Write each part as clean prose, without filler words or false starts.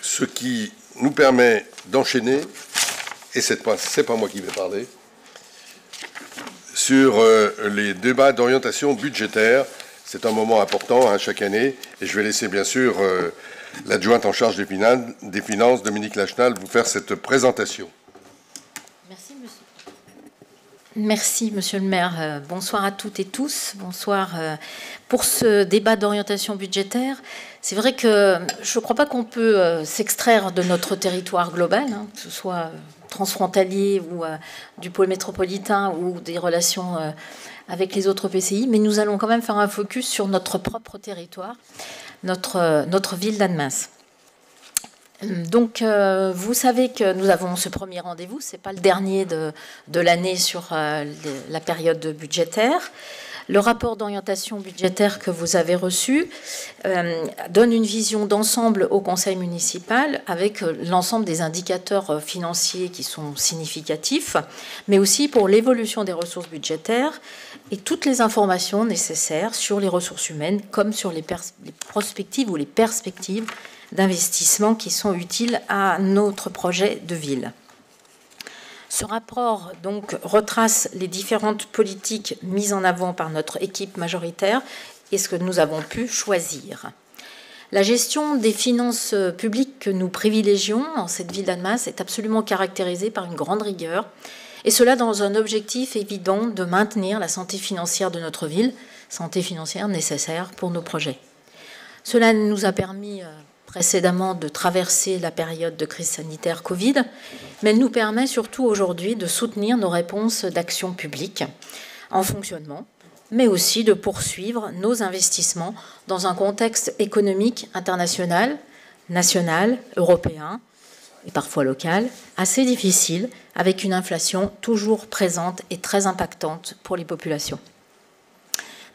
ce qui nous permet d'enchaîner, et c'est pas moi qui vais parler, sur les débats d'orientation budgétaire. C'est un moment important chaque année, et je vais laisser bien sûr l'adjointe en charge des finances, Dominique Lachenal, vous faire cette présentation. Merci, Monsieur le maire. Bonsoir à toutes et tous. Bonsoir pour ce débat d'orientation budgétaire. C'est vrai que je ne crois pas qu'on peut s'extraire de notre territoire global, que ce soit transfrontalier ou du pôle métropolitain ou des relations avec les autres PCI, mais nous allons quand même faire un focus sur notre propre territoire, notre ville d'Annemasse. Donc, vous savez que nous avons ce premier rendez-vous. Ce n'est pas le dernier de l'année sur la période budgétaire. Le rapport d'orientation budgétaire que vous avez reçu donne une vision d'ensemble au conseil municipal avec l'ensemble des indicateurs financiers qui sont significatifs, mais aussi pour l'évolution des ressources budgétaires et toutes les informations nécessaires sur les ressources humaines comme sur les prospectives ou les perspectives d'investissement qui sont utiles à notre projet de ville. Ce rapport donc retrace les différentes politiques mises en avant par notre équipe majoritaire et ce que nous avons pu choisir. La gestion des finances publiques que nous privilégions dans cette ville d'Annemasse est absolument caractérisée par une grande rigueur, et cela dans un objectif évident de maintenir la santé financière de notre ville, santé financière nécessaire pour nos projets. Cela nous a permis précédemment de traverser la période de crise sanitaire Covid, mais elle nous permet surtout aujourd'hui de soutenir nos réponses d'action publique en fonctionnement, mais aussi de poursuivre nos investissements dans un contexte économique international, national, européen et parfois local, assez difficile, avec une inflation toujours présente et très impactante pour les populations.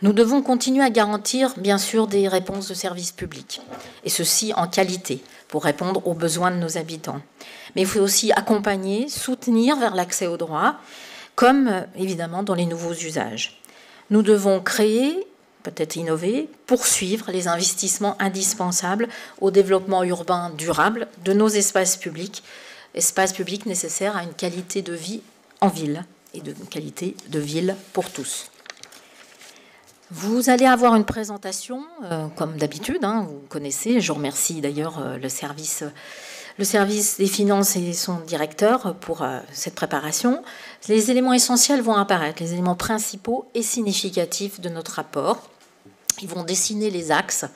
Nous devons continuer à garantir, bien sûr, des réponses de services publics, et ceci en qualité, pour répondre aux besoins de nos habitants. Mais il faut aussi accompagner, soutenir vers l'accès aux droits, comme évidemment dans les nouveaux usages. Nous devons créer, peut-être innover, poursuivre les investissements indispensables au développement urbain durable de nos espaces publics nécessaires à une qualité de vie en ville et de qualité de ville pour tous. Vous allez avoir une présentation, comme d'habitude, vous connaissez. Je remercie d'ailleurs le service des finances et son directeur pour cette préparation. Les éléments essentiels vont apparaître, les éléments principaux et significatifs de notre rapport. Ils vont dessiner les axes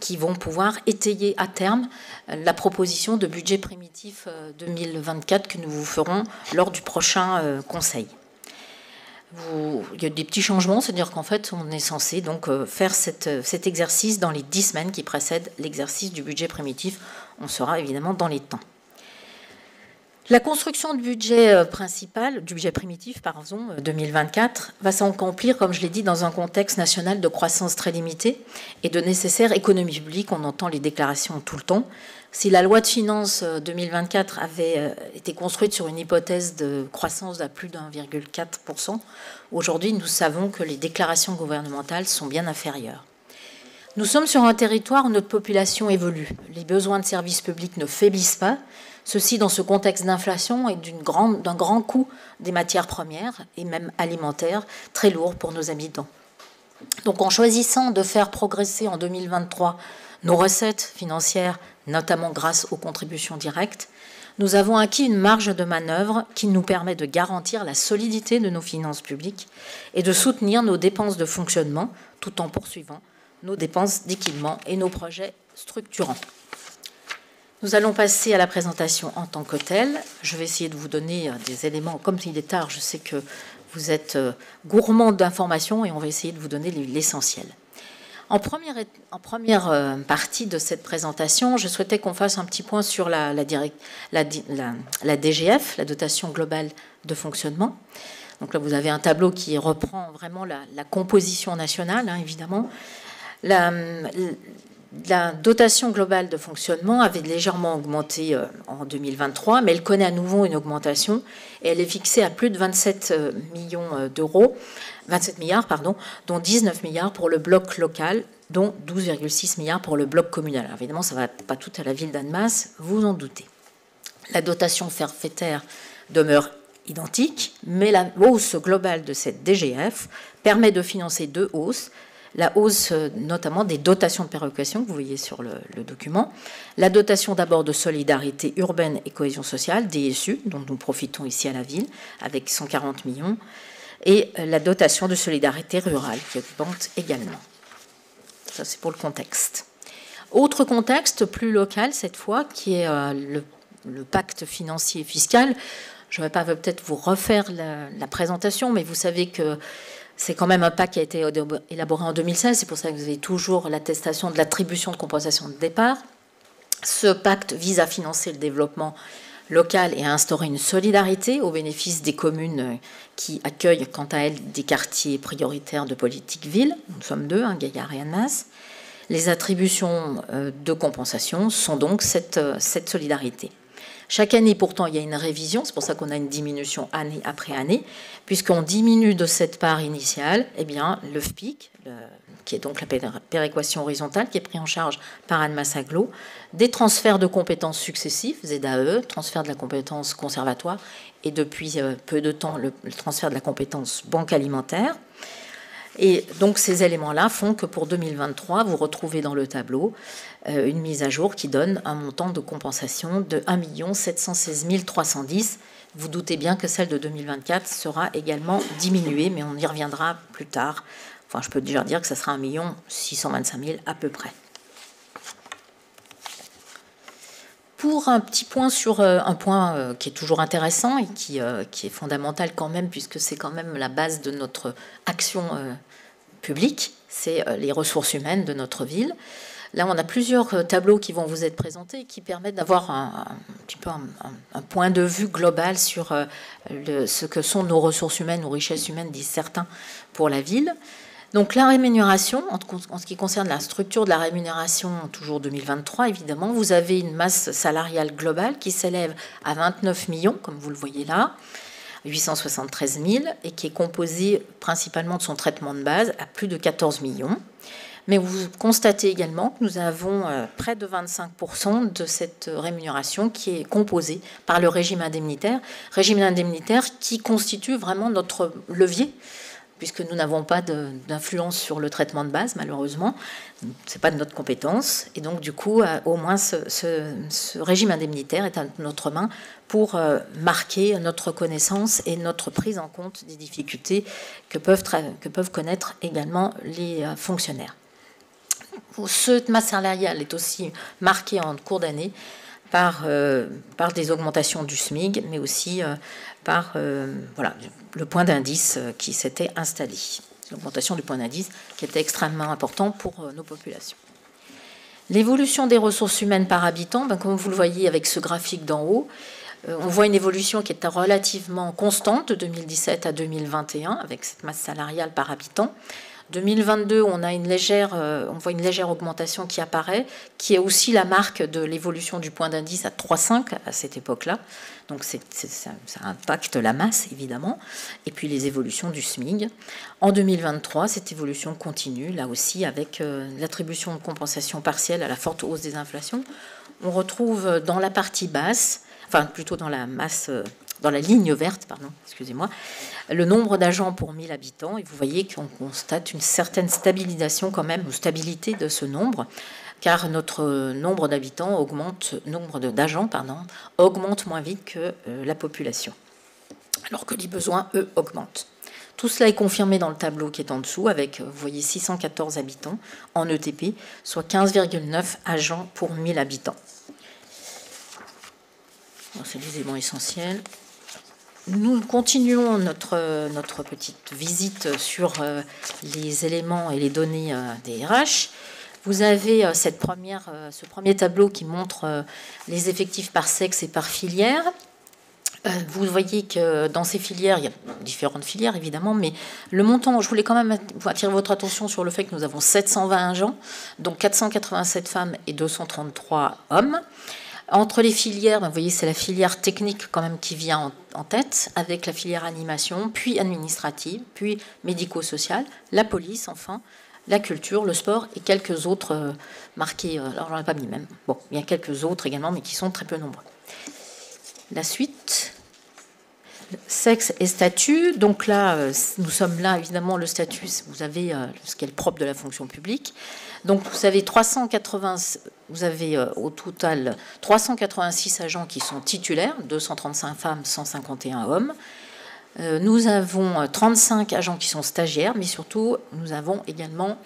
qui vont pouvoir étayer à terme la proposition de budget primitif 2024 que nous vous ferons lors du prochain conseil. Il y a des petits changements, c'est-à-dire qu'en fait, on est censé donc faire cet exercice dans les 10 semaines qui précèdent l'exercice du budget primitif. On sera évidemment dans les temps. La construction du budget principal, du budget primitif, 2024, va s'accomplir, comme je l'ai dit, dans un contexte national de croissance très limitée et de nécessaire économie publique. On entend les déclarations tout le temps. Si la loi de finances 2024 avait été construite sur une hypothèse de croissance à plus de 1,4%, aujourd'hui, nous savons que les déclarations gouvernementales sont bien inférieures. Nous sommes sur un territoire où notre population évolue. Les besoins de services publics ne faiblissent pas, ceci dans ce contexte d'inflation et d'un grand coût des matières premières et même alimentaires très lourd pour nos habitants. Donc en choisissant de faire progresser en 2023 nos recettes financières, notamment grâce aux contributions directes, nous avons acquis une marge de manœuvre qui nous permet de garantir la solidité de nos finances publiques et de soutenir nos dépenses de fonctionnement tout en poursuivant nos dépenses d'équipement et nos projets structurants. Nous allons passer à la présentation en tant que telle. Je vais essayer de vous donner des éléments. Comme il est tard, je sais que vous êtes gourmand d'informations et on va essayer de vous donner l'essentiel. En première partie de cette présentation, je souhaitais qu'on fasse un petit point sur la DGF, la dotation globale de fonctionnement. Donc là, vous avez un tableau qui reprend vraiment la composition nationale, évidemment. La dotation globale de fonctionnement avait légèrement augmenté en 2023, mais elle connaît à nouveau une augmentation et elle est fixée à plus de 27 millions d'euros, 27 milliards, dont 19 milliards pour le bloc local, dont 12,6 milliards pour le bloc communal. Alors évidemment, ça ne va pas tout à la ville d'Annemasse, vous en doutez. La dotation forfaitaire demeure identique, mais la hausse globale de cette DGF permet de financer deux hausses. La hausse notamment des dotations de péréquation que vous voyez sur le document. La dotation d'abord de solidarité urbaine et cohésion sociale, DSU, dont nous profitons ici à la ville, avec 140 millions, et la dotation de solidarité rurale, qui augmente également. Ça, c'est pour le contexte. Autre contexte, plus local cette fois, qui est le pacte financier et fiscal. Je ne vais pas peut-être vous refaire la présentation, mais vous savez que c'est quand même un pacte qui a été élaboré en 2016. C'est pour ça que vous avez toujours l'attestation de l'attribution de compensation de départ. Ce pacte vise à financer le développement local et à instaurer une solidarité au bénéfice des communes qui accueillent, quant à elles, des quartiers prioritaires de politique ville. Nous sommes deux, Gaillard et Annemasse. Les attributions de compensation sont donc cette solidarité. Chaque année, pourtant, il y a une révision, c'est pour ça qu'on a une diminution année après année, puisqu'on diminue de cette part initiale, eh bien, le FPIC, qui est donc la péréquation horizontale, qui est pris en charge par Annemasse Agglo, des transferts de compétences successifs, ZAE, transfert de la compétence conservatoire, et depuis peu de temps, le transfert de la compétence banque alimentaire. Et donc ces éléments-là font que pour 2023, vous retrouvez dans le tableau une mise à jour qui donne un montant de compensation de 1 716 310. Vous doutez bien que celle de 2024 sera également diminuée, mais on y reviendra plus tard. Enfin, je peux déjà dire que ça sera 1 625 000 à peu près. Pour un petit point sur un point qui est toujours intéressant et qui est fondamental quand même, puisque c'est quand même la base de notre action publique, c'est les ressources humaines de notre ville. Là, on a plusieurs tableaux qui vont vous être présentés et qui permettent d'avoir un petit peu un point de vue global sur ce que sont nos ressources humaines, nos richesses humaines, disent certains, pour la ville. Donc la rémunération, en ce qui concerne la structure de la rémunération, toujours 2023, évidemment, vous avez une masse salariale globale qui s'élève à 29 millions, comme vous le voyez là, 873 000, et qui est composée principalement de son traitement de base à plus de 14 millions. Mais vous constatez également que nous avons près de 25% de cette rémunération qui est composée par le régime indemnitaire qui constitue vraiment notre levier, puisque nous n'avons pas d'influence sur le traitement de base, malheureusement. Ce n'est pas de notre compétence. Et donc, du coup, au moins, ce régime indemnitaire est à notre main pour marquer notre connaissance et notre prise en compte des difficultés que peuvent connaître également les fonctionnaires. Cette masse salariale est aussi marquée en cours d'année par des augmentations du SMIC, mais aussi par le point d'indice qui s'était installé. L'augmentation du point d'indice qui était extrêmement important pour nos populations. L'évolution des ressources humaines par habitant, comme vous le voyez avec ce graphique d'en haut, on voit une évolution qui est relativement constante de 2017 à 2021 avec cette masse salariale par habitant. 2022, on voit une légère augmentation qui apparaît, qui est aussi la marque de l'évolution du point d'indice à 3,5 à cette époque-là. Donc ça impacte la masse, évidemment, et puis les évolutions du SMIC. En 2023, cette évolution continue, là aussi, avec l'attribution de compensation partielle à la forte hausse des inflations. On retrouve dans la partie basse, enfin plutôt dans la masse... dans la ligne verte, excusez-moi, le nombre d'agents pour 1000 habitants. Et vous voyez qu'on constate une certaine stabilisation quand même, ou stabilité de ce nombre, car notre nombre d'habitants augmente moins vite que la population, alors que les besoins, eux, augmentent. Tout cela est confirmé dans le tableau qui est en dessous, avec, vous voyez, 614 habitants en ETP, soit 15,9 agents pour 1000 habitants. C'est les éléments essentiels. Nous continuons notre petite visite sur les éléments et les données des RH. Vous avez ce premier tableau qui montre les effectifs par sexe et par filière. Vous voyez que dans ces filières, il y a différentes filières évidemment, mais le montant, je voulais quand même attirer votre attention sur le fait que nous avons 720 agents, dont 487 femmes et 233 hommes. Entre les filières, vous voyez, c'est la filière technique quand même qui vient en tête, avec la filière animation, puis administrative, puis médico-sociale, la police, enfin, la culture, le sport et quelques autres marqués. Alors, j'en ai pas mis même. Bon, il y a quelques autres également, mais qui sont très peu nombreux. La suite. Sexe et statut. Donc là, nous sommes là, évidemment, le statut, vous avez ce qui est le propre de la fonction publique. Donc vous avez au total 386 agents qui sont titulaires, 235 femmes, 151 hommes. Nous avons 35 agents qui sont stagiaires, mais surtout, nous avons également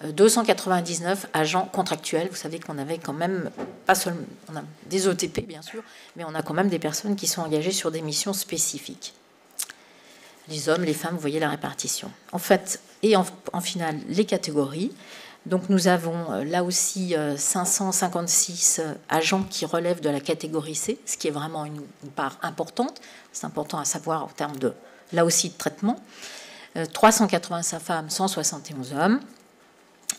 299 agents contractuels. Vous savez qu'on avait quand même, pas seulement, on a des ETP bien sûr, mais on a quand même des personnes qui sont engagées sur des missions spécifiques. Les hommes, les femmes, vous voyez la répartition. En fait, et en finale, les catégories. Donc nous avons là aussi 556 agents qui relèvent de la catégorie C, ce qui est vraiment une part importante. C'est important à savoir en termes de, là aussi, de traitement. 385 femmes, 171 hommes.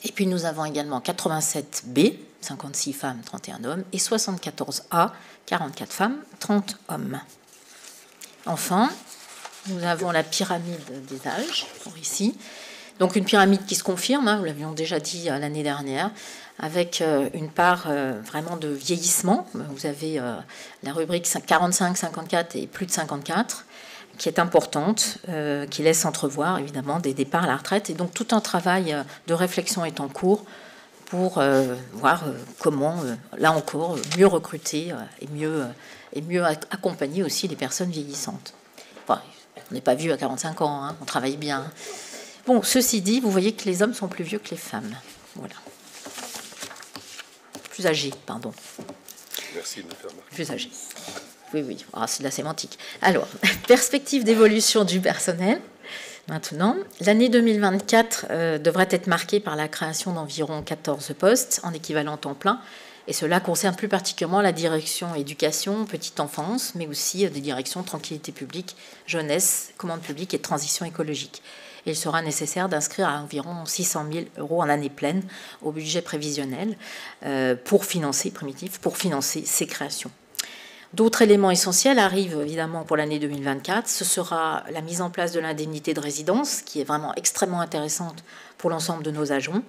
Et puis nous avons également 87 B, 56 femmes, 31 hommes, et 74 A, 44 femmes, 30 hommes. Enfin, nous avons la pyramide des âges, pour ici. Donc une pyramide qui se confirme, hein, nous l'avions déjà dit l'année dernière, avec une part vraiment de vieillissement. Vous avez la rubrique 45-54 et plus de 54, qui est importante, qui laisse entrevoir évidemment des départs à la retraite. Et donc tout un travail de réflexion est en cours pour voir comment, là encore, mieux recruter et mieux accompagner aussi les personnes vieillissantes. Enfin, on n'est pas vieux à 45 ans, hein, on travaille bien. Bon, ceci dit, vous voyez que les hommes sont plus vieux que les femmes. Voilà. Plus âgés, pardon. Merci de me faire remarquer. Plus âgés. Oui, c'est de la sémantique. Alors, perspective d'évolution du personnel. Maintenant, l'année 2024 devrait être marquée par la création d'environ 14 postes en équivalent temps plein. Et cela concerne plus particulièrement la direction éducation, petite enfance, mais aussi des directions tranquillité publique, jeunesse, commande publique et transition écologique. Il sera nécessaire d'inscrire à environ 600 000 € en année pleine au budget prévisionnel pour financer ces créations. D'autres éléments essentiels arrivent évidemment pour l'année 2024. Ce sera la mise en place de l'indemnité de résidence, qui est vraiment extrêmement intéressante pour l'ensemble de nos agents.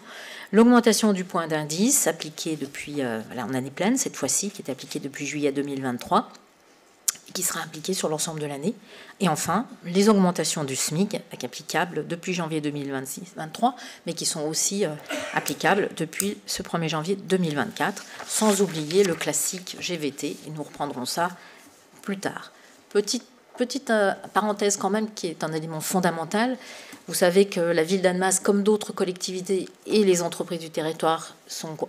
L'augmentation du point d'indice appliquée depuis, en année pleine cette fois-ci, qui est appliquée depuis juillet 2023, qui sera appliquée sur l'ensemble de l'année. Et enfin, les augmentations du SMIC, applicables depuis janvier 2023, mais qui sont aussi applicables depuis ce 1er janvier 2024, sans oublier le classique GVT, et nous reprendrons ça plus tard. Petite parenthèse quand même, qui est un élément fondamental. Vous savez que la ville d'Annemasse, comme d'autres collectivités et les entreprises du territoire,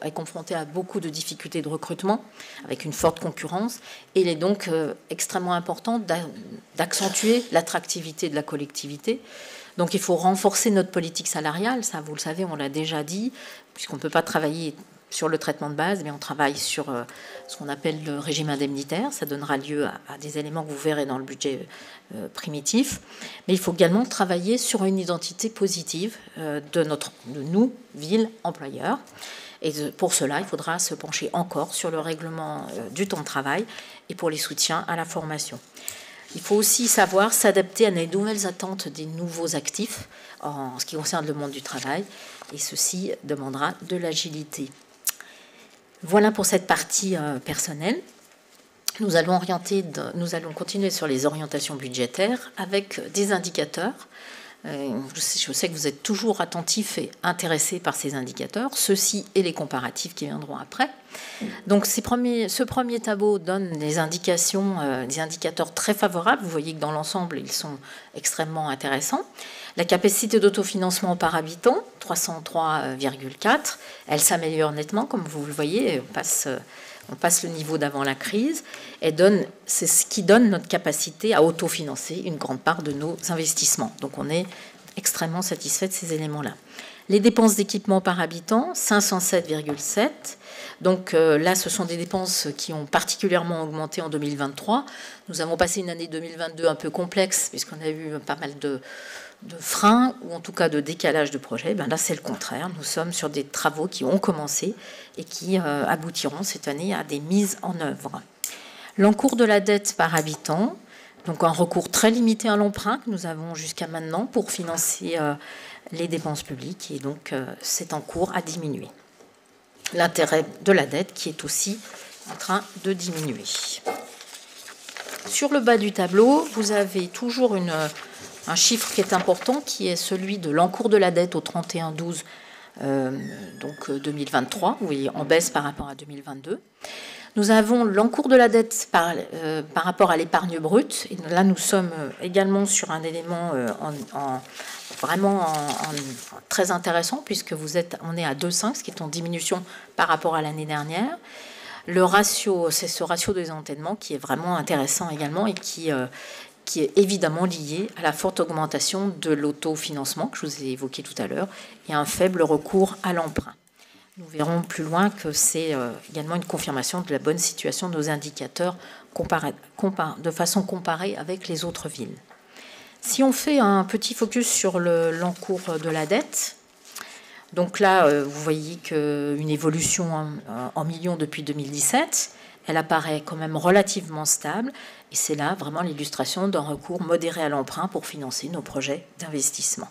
est confrontée à beaucoup de difficultés de recrutement, avec une forte concurrence. Et il est donc extrêmement important d'accentuer l'attractivité de la collectivité. Donc il faut renforcer notre politique salariale, ça vous le savez, on l'a déjà dit, puisqu'on ne peut pas travailler sur le traitement de base, mais on travaille sur ce qu'on appelle le régime indemnitaire. Ça donnera lieu à des éléments que vous verrez dans le budget primitif. Mais il faut également travailler sur une identité positive de nous, ville, employeur. Et pour cela, il faudra se pencher encore sur le règlement du temps de travail et pour les soutiens à la formation. Il faut aussi savoir s'adapter à les nouvelles attentes des nouveaux actifs en ce qui concerne le monde du travail. Et ceci demandera de l'agilité. Voilà pour cette partie personnelle. Nous allons continuer sur les orientations budgétaires avec des indicateurs. Je sais que vous êtes toujours attentifs et intéressés par ces indicateurs, ceux-ci et les comparatifs qui viendront après. Donc ce premier tableau donne des indications, des indicateurs très favorables. Vous voyez que dans l'ensemble, ils sont extrêmement intéressants. La capacité d'autofinancement par habitant, 303,4, elle s'améliore nettement, comme vous le voyez, on passe le niveau d'avant la crise, c'est ce qui donne notre capacité à autofinancer une grande part de nos investissements. Donc on est extrêmement satisfait de ces éléments-là. Les dépenses d'équipement par habitant, 507,7. Donc là, ce sont des dépenses qui ont particulièrement augmenté en 2023. Nous avons passé une année 2022 un peu complexe, puisqu'on a eu pas mal de freins, ou en tout cas de décalage de projets. Là, c'est le contraire. Nous sommes sur des travaux qui ont commencé et qui aboutiront cette année à des mises en œuvre. L'encours de la dette par habitant, Donc un recours très limité à l'emprunt que nous avons jusqu'à maintenant pour financer les dépenses publiques, et donc c'est en cours à diminuer. L'intérêt de la dette qui est aussi en train de diminuer. Sur le bas du tableau, vous avez toujours un chiffre qui est important, qui est celui de l'encours de la dette au 31/12 donc 2023, vous voyez, en baisse par rapport à 2022. Nous avons l'encours de la dette par rapport à l'épargne brute. Et là, nous sommes également sur un élément vraiment très intéressant, puisque on est à 2,5, ce qui est en diminution par rapport à l'année dernière. Le ratio, c'est ce ratio de désendettement qui est vraiment intéressant également et qui est évidemment lié à la forte augmentation de l'autofinancement que je vous ai évoqué tout à l'heure et un faible recours à l'emprunt. Nous verrons plus loin que c'est également une confirmation de la bonne situation de nos indicateurs de façon comparée avec les autres villes. Si on fait un petit focus sur l'encours de la dette, donc là, vous voyez qu'une évolution en millions depuis 2017, elle apparaît quand même relativement stable, et c'est là vraiment l'illustration d'un recours modéré à l'emprunt pour financer nos projets d'investissement.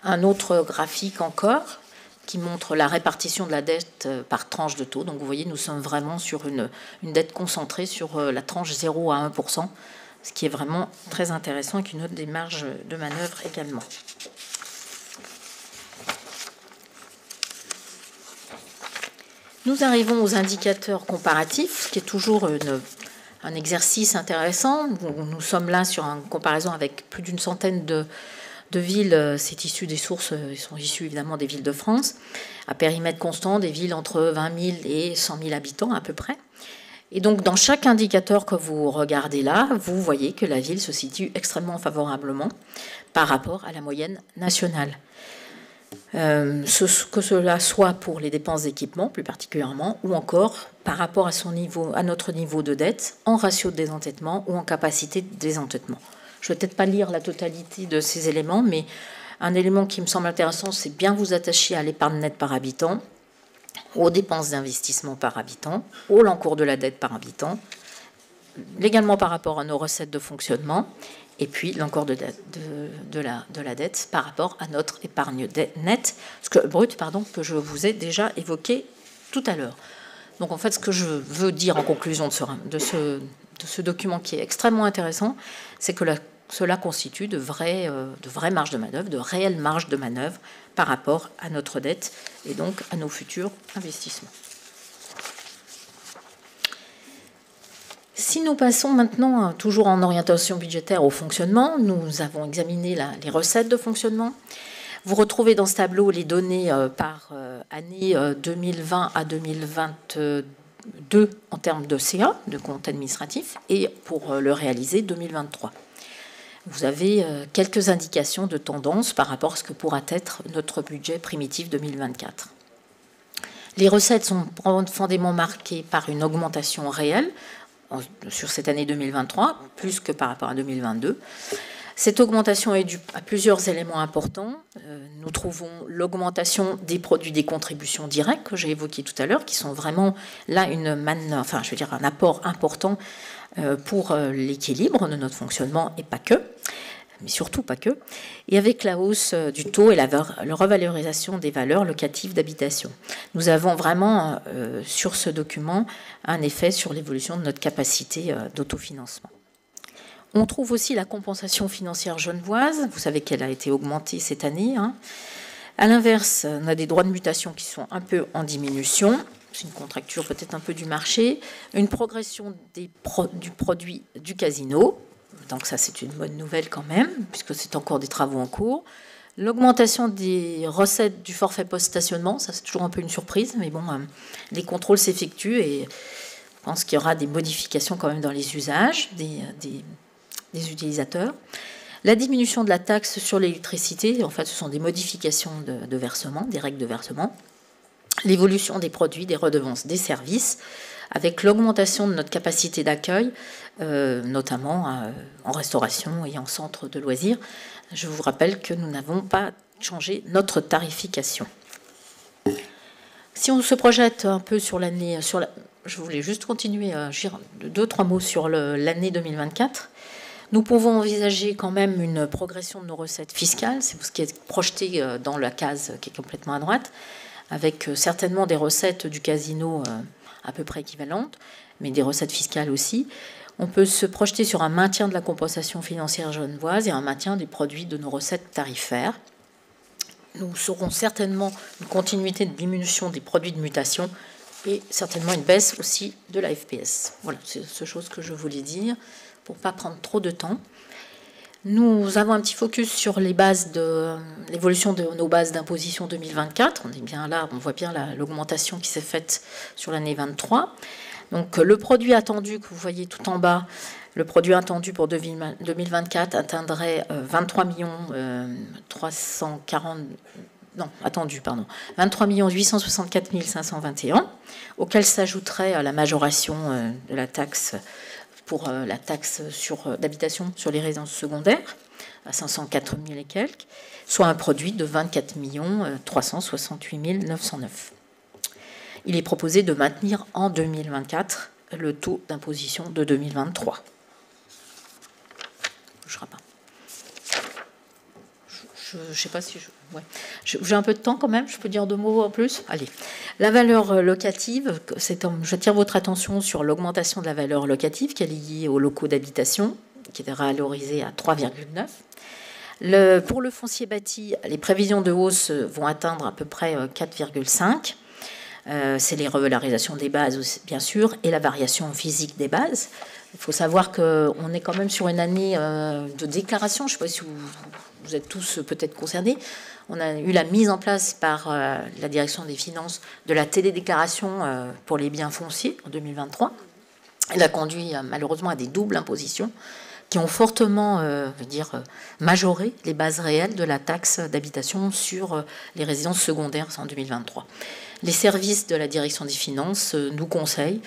Un autre graphique encore, qui montre la répartition de la dette par tranche de taux. Donc vous voyez, nous sommes vraiment sur une dette concentrée sur la tranche 0 à 1%, ce qui est vraiment très intéressant et qui note des marges de manœuvre également. Nous arrivons aux indicateurs comparatifs, ce qui est toujours un exercice intéressant. Nous sommes là sur une comparaison avec plus d'une centaine de villes. C'est issu des sources, ils sont issus évidemment des villes de France, à périmètre constant, des villes entre 20 000 et 100 000 habitants à peu près. Et donc dans chaque indicateur que vous regardez là, vous voyez que la ville se situe extrêmement favorablement par rapport à la moyenne nationale. Que cela soit pour les dépenses d'équipement plus particulièrement, ou encore par rapport à notre niveau de dette, en ratio de désendettement ou en capacité de désendettement. Je ne vais peut-être pas lire la totalité de ces éléments, mais un élément qui me semble intéressant, c'est bien vous attacher à l'épargne nette par habitant, aux dépenses d'investissement par habitant, au l'encours de la dette par habitant, également par rapport à nos recettes de fonctionnement, et puis l'encours de la dette par rapport à notre épargne nette, brute, que je vous ai déjà évoqué tout à l'heure. Donc en fait, ce que je veux dire en conclusion de ce document qui est extrêmement intéressant, c'est que cela constitue de vraies marges de manœuvre, de réelles marges de manœuvre par rapport à notre dette et donc à nos futurs investissements. Si nous passons maintenant, toujours en orientation budgétaire, au fonctionnement, nous avons examiné les recettes de fonctionnement. Vous retrouvez dans ce tableau les données par année 2020 à 2022 en termes de CA, de compte administratif, et pour le réaliser 2023. Vous avez quelques indications de tendance par rapport à ce que pourra être notre budget primitif 2024. Les recettes sont profondément marquées par une augmentation réelle sur cette année 2023, plus que par rapport à 2022. Cette augmentation est due à plusieurs éléments importants. Nous trouvons l'augmentation des produits des contributions directes que j'ai évoquées tout à l'heure, qui sont vraiment là un apport important pour l'équilibre de notre fonctionnement et pas que, mais surtout pas que, et avec la hausse du taux et la revalorisation des valeurs locatives d'habitation. Nous avons vraiment sur ce document un effet sur l'évolution de notre capacité d'autofinancement. On trouve aussi la compensation financière genevoise. Vous savez qu'elle a été augmentée cette année. À l'inverse, on a des droits de mutation qui sont un peu en diminution. C'est une contracture peut-être un peu du marché. Une progression du produit du casino. Donc ça, c'est une bonne nouvelle quand même, puisque c'est encore des travaux en cours. L'augmentation des recettes du forfait post-stationnement, ça c'est toujours un peu une surprise, mais bon, les contrôles s'effectuent et je pense qu'il y aura des modifications quand même dans les usages des utilisateurs. La diminution de la taxe sur l'électricité, en fait, ce sont des modifications de versement, des règles de versement. L'évolution des produits, des redevances, des services, avec l'augmentation de notre capacité d'accueil, notamment en restauration et en centre de loisirs. Je vous rappelle que nous n'avons pas changé notre tarification. Si on se projette un peu sur l'année, je voulais juste continuer, 2-3 mots sur l'année 2024. Nous pouvons envisager quand même une progression de nos recettes fiscales, c'est ce qui est projeté dans la case qui est complètement à droite, avec certainement des recettes du casino à peu près équivalentes, mais des recettes fiscales aussi. On peut se projeter sur un maintien de la compensation financière genevoise et un maintien des produits de nos recettes tarifaires. Nous aurons certainement une continuité de diminution des produits de mutation et certainement une baisse aussi de la FPS. Voilà, c'est ce chose que je voulais dire pour ne pas prendre trop de temps. Nous avons un petit focus sur les bases de l'évolution de nos bases d'imposition 2024. On est bien là, on voit bien l'augmentation qui s'est faite sur l'année 23. Donc le produit attendu que vous voyez tout en bas, le produit attendu pour 2024 atteindrait 23 864 521, auquel s'ajouterait la majoration de la taxe pour la taxe d'habitation sur les résidences secondaires à 504 000 et quelques, soit un produit de 24 368 909. Il est proposé de maintenir en 2024 le taux d'imposition de 2023. Je ne sais pas si j'ai un peu de temps quand même, je peux dire 2 mots en plus. Allez, la valeur locative, j'attire votre attention sur l'augmentation de la valeur locative qui est liée aux locaux d'habitation, qui est revalorisée à 3,9. Pour le foncier bâti, les prévisions de hausse vont atteindre à peu près 4,5. C'est les revalorisations des bases, aussi, bien sûr, et la variation physique des bases. Il faut savoir qu'on est quand même sur une année de déclaration. Je ne sais pas si vous êtes tous peut-être concernés. On a eu la mise en place par la direction des finances de la télédéclaration pour les biens fonciers en 2023. Elle a conduit malheureusement à des doubles impositions qui ont fortement majoré les bases réelles de la taxe d'habitation sur les résidences secondaires en 2023. Les services de la direction des finances nous conseillent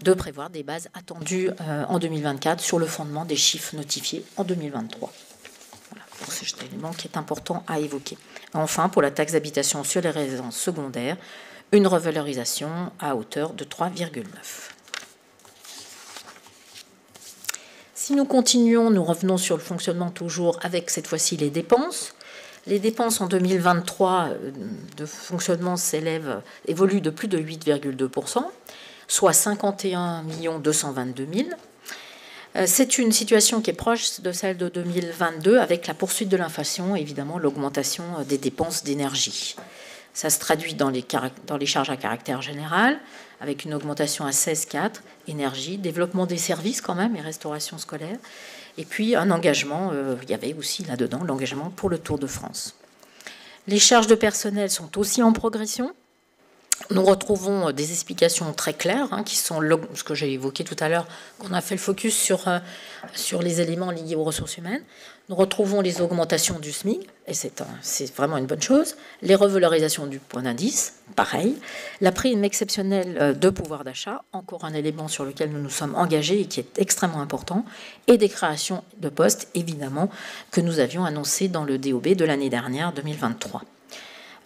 de prévoir des bases attendues en 2024 sur le fondement des chiffres notifiés en 2023. Voilà, c'est cet élément qui est important à évoquer. Enfin, pour la taxe d'habitation sur les résidences secondaires, une revalorisation à hauteur de 3,9. Si nous continuons, nous revenons sur le fonctionnement toujours avec cette fois-ci les dépenses. Les dépenses en 2023 de fonctionnement évoluent de plus de 8,2%, soit 51 222 000. C'est une situation qui est proche de celle de 2022 avec la poursuite de l'inflation et évidemment l'augmentation des dépenses d'énergie. Ça se traduit dans les charges à caractère général, avec une augmentation à 16,4, énergie, développement des services quand même et restauration scolaire. Et puis un engagement, il y avait aussi là-dedans l'engagement pour le Tour de France. Les charges de personnel sont aussi en progression. Nous retrouvons des explications très claires, qui sont ce que j'ai évoqué tout à l'heure, qu'on a fait le focus sur les éléments liés aux ressources humaines. Nous retrouvons les augmentations du SMIC, et c'est vraiment une bonne chose. Les revalorisations du point d'indice, pareil. La prime exceptionnelle de pouvoir d'achat, encore un élément sur lequel nous nous sommes engagés et qui est extrêmement important. Et des créations de postes, évidemment, que nous avions annoncées dans le DOB de l'année dernière, 2023.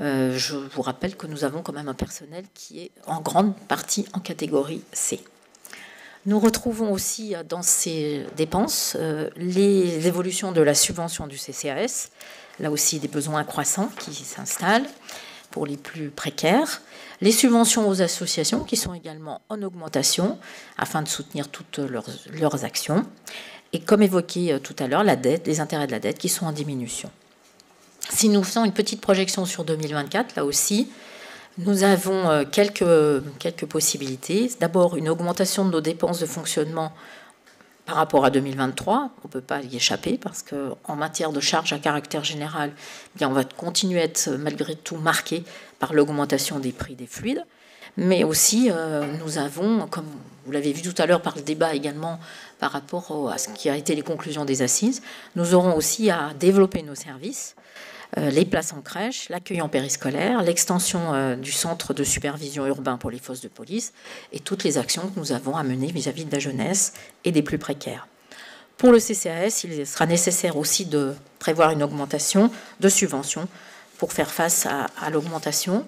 Je vous rappelle que nous avons quand même un personnel qui est en grande partie en catégorie C. Nous retrouvons aussi dans ces dépenses les évolutions de la subvention du CCAS, là aussi des besoins croissants qui s'installent pour les plus précaires, les subventions aux associations qui sont également en augmentation afin de soutenir toutes leurs actions, et comme évoqué tout à l'heure, la dette, les intérêts de la dette qui sont en diminution. Si nous faisons une petite projection sur 2024, là aussi, nous avons quelques possibilités. D'abord, une augmentation de nos dépenses de fonctionnement par rapport à 2023. On ne peut pas y échapper parce qu'en matière de charges à caractère général, on va continuer à être malgré tout marqué par l'augmentation des prix des fluides. Mais aussi, nous avons, comme vous l'avez vu tout à l'heure par le débat également par rapport à ce qui a été les conclusions des assises, nous aurons aussi à développer nos services. Les places en crèche, l'accueil en périscolaire, l'extension du centre de supervision urbain pour les forces de police et toutes les actions que nous avons à mener vis-à-vis de la jeunesse et des plus précaires. Pour le CCAS, il sera nécessaire aussi de prévoir une augmentation de subventions pour faire face à l'augmentation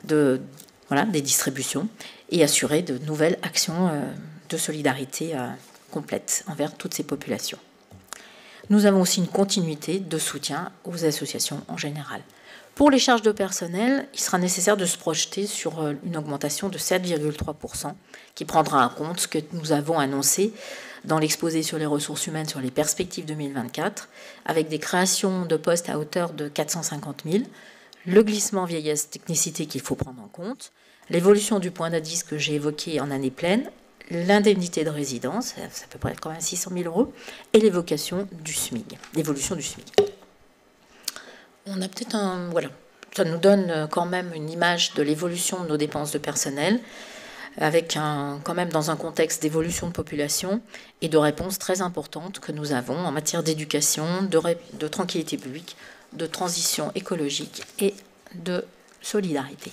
des distributions et assurer de nouvelles actions de solidarité complète envers toutes ces populations. Nous avons aussi une continuité de soutien aux associations en général. Pour les charges de personnel, il sera nécessaire de se projeter sur une augmentation de 7,3%, qui prendra en compte ce que nous avons annoncé dans l'exposé sur les ressources humaines sur les perspectives 2024, avec des créations de postes à hauteur de 450 000, le glissement vieillesse technicité qu'il faut prendre en compte, l'évolution du point d'indice que j'ai évoqué en année pleine, l'indemnité de résidence, ça peut être quand même 600 000 euros, et l'évolution du SMIC. On a peut-être un... Voilà, ça nous donne quand même une image de l'évolution de nos dépenses de personnel, avec quand même dans un contexte d'évolution de population et de réponses très importantes que nous avons en matière d'éducation, de tranquillité publique, de transition écologique et de solidarité.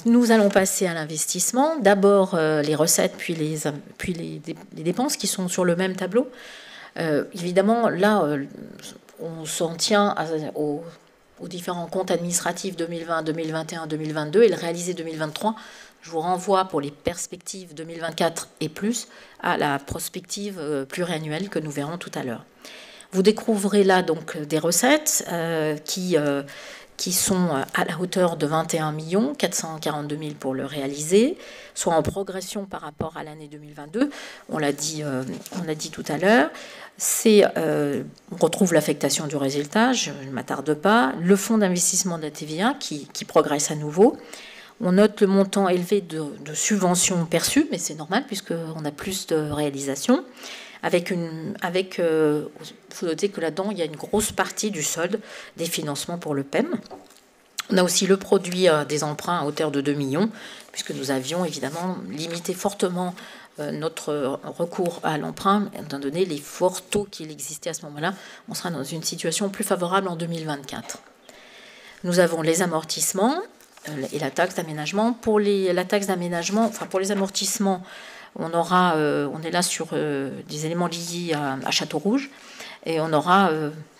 Nous allons passer à l'investissement. D'abord les recettes, puis les dépenses qui sont sur le même tableau. Évidemment, là, on s'en tient aux différents comptes administratifs 2020, 2021, 2022 et le réalisé 2023. Je vous renvoie pour les perspectives 2024 et plus à la prospective pluriannuelle que nous verrons tout à l'heure. Vous découvrirez là donc des recettes qui sont à la hauteur de 21 442 000 pour le réaliser, soit en progression par rapport à l'année 2022. On l'a dit tout à l'heure. On retrouve l'affectation du résultat, je ne m'attarde pas. Le fonds d'investissement de la TVA qui progresse à nouveau. On note le montant élevé de subventions perçues, mais c'est normal puisqu'on a plus de réalisations. Il faut noter que là-dedans, il y a une grosse partie du solde des financements pour le PEM. On a aussi le produit des emprunts à hauteur de 2 millions, puisque nous avions évidemment limité fortement notre recours à l'emprunt, étant donné les forts taux qu'il existait à ce moment-là. On sera dans une situation plus favorable en 2024. Nous avons les amortissements et la taxe d'aménagement. Pour les amortissements, on est là sur des éléments liés à Château-Rouge, et on aura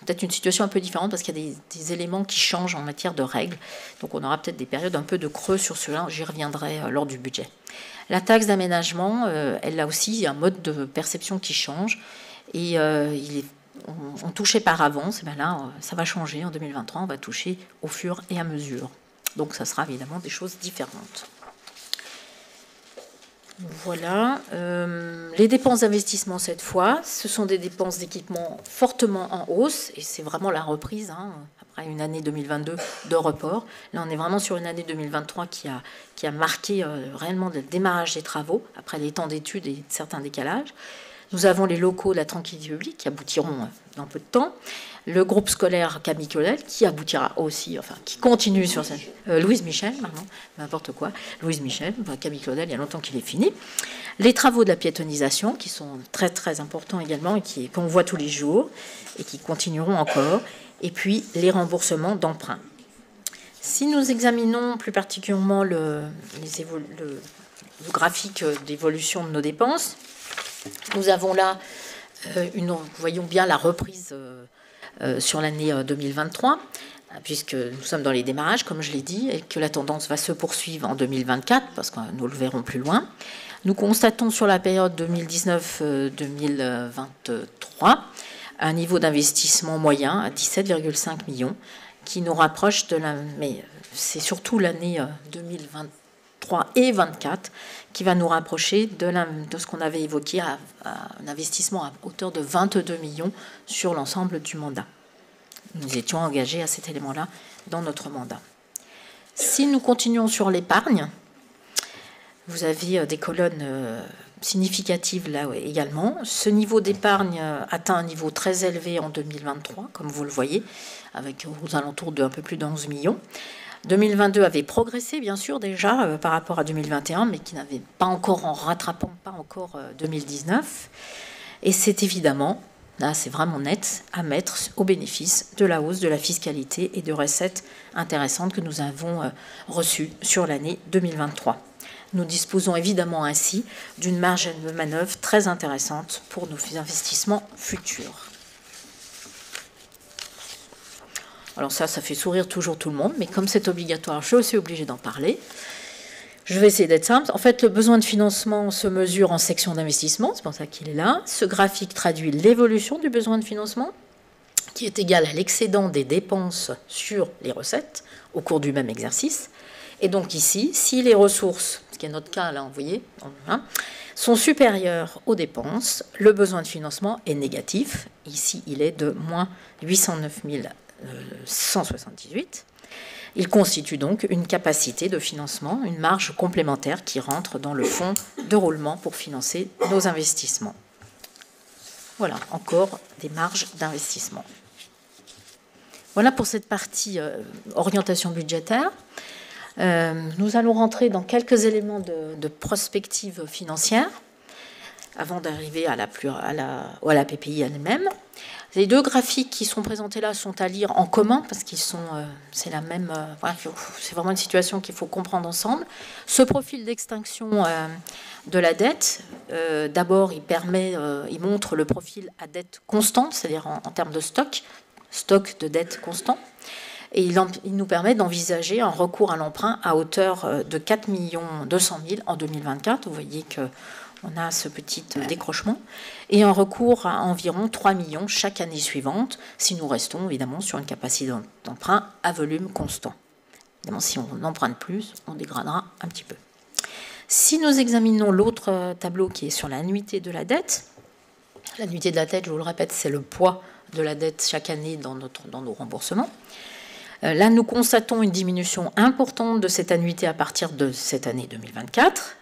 peut-être une situation un peu différente parce qu'il y a des éléments qui changent en matière de règles. Donc on aura peut-être des périodes un peu de creux sur cela, j'y reviendrai lors du budget. La taxe d'aménagement, elle a aussi un mode de perception qui change, et on touchait par avance, et bien là ça va changer en 2023, on va toucher au fur et à mesure. Donc ça sera évidemment des choses différentes. Voilà, les dépenses d'investissement cette fois, ce sont des dépenses d'équipement fortement en hausse, et c'est vraiment la reprise, après une année 2022 de report. Là, on est vraiment sur une année 2023 qui a marqué réellement le démarrage des travaux, après les temps d'études et certains décalages. Nous avons les locaux de la tranquillité publique qui aboutiront dans peu de temps. Le groupe scolaire Camille Claudel qui aboutira aussi, qui continue sur cette... Louise Michel, pardon, n'importe quoi. Louise Michel, Camille Claudel, il y a longtemps qu'il est fini. Les travaux de la piétonisation qui sont très très importants également et qu'on voit tous les jours et qui continueront encore. Et puis les remboursements d'emprunts. Si nous examinons plus particulièrement le graphique d'évolution de nos dépenses, nous avons là, voyons bien la reprise sur l'année 2023, puisque nous sommes dans les démarrages, comme je l'ai dit, et que la tendance va se poursuivre en 2024, parce que nous le verrons plus loin. Nous constatons sur la période 2019-2023 un niveau d'investissement moyen à 17,5 millions, qui nous rapproche de la... Mais c'est surtout l'année 2023 et 2024 qui va nous rapprocher de ce qu'on avait évoqué à un investissement à hauteur de 22 millions sur l'ensemble du mandat. Nous étions engagés à cet élément-là dans notre mandat. Si nous continuons sur l'épargne, vous avez des colonnes significatives là également. Ce niveau d'épargne atteint un niveau très élevé en 2023, comme vous le voyez, avec aux alentours de un peu plus de 11 millions. 2022 avait progressé, bien sûr, déjà par rapport à 2021, mais qui n'avait pas encore, en rattrapant pas encore 2019. Et c'est évidemment, là c'est vraiment net, à mettre au bénéfice de la hausse de la fiscalité et de recettes intéressantes que nous avons reçues sur l'année 2023. Nous disposons évidemment ainsi d'une marge de manœuvre très intéressante pour nos investissements futurs. Alors ça fait sourire toujours tout le monde, mais comme c'est obligatoire, je suis obligée d'en parler. Je vais essayer d'être simple. En fait, le besoin de financement se mesure en section d'investissement, c'est pour ça qu'il est là. Ce graphique traduit l'évolution du besoin de financement, qui est égal à l'excédent des dépenses sur les recettes au cours du même exercice. Et donc ici, si les ressources, ce qui est notre cas là, vous voyez, sont supérieures aux dépenses, le besoin de financement est négatif. Ici, il est de moins 809 178. Il constitue donc une capacité de financement, une marge complémentaire qui rentre dans le fonds de roulement pour financer nos investissements. Voilà, encore des marges d'investissement. Voilà pour cette partie orientation budgétaire. Nous allons rentrer dans quelques éléments de prospective financière avant d'arriver à la PPI elle-même. Les deux graphiques qui sont présentés là sont à lire en commun parce qu'ils sont, c'est la même, c'est vraiment une situation qu'il faut comprendre ensemble. Ce profil d'extinction de la dette, d'abord, il montre le profil à dette constante, c'est-à-dire en termes de stock de dette constant. Et il nous permet d'envisager un recours à l'emprunt à hauteur de 4 200 000 en 2024. Vous voyez qu'on a ce petit décrochement. Et un recours à environ 3 millions chaque année suivante, si nous restons évidemment sur une capacité d'emprunt à volume constant. Évidemment, si on emprunte plus, on dégradera un petit peu. Si nous examinons l'autre tableau qui est sur l'annuité de la dette, l'annuité de la dette, je vous le répète, c'est le poids de la dette chaque année dans nos remboursements. Là, nous constatons une diminution importante de cette annuité à partir de cette année 2024,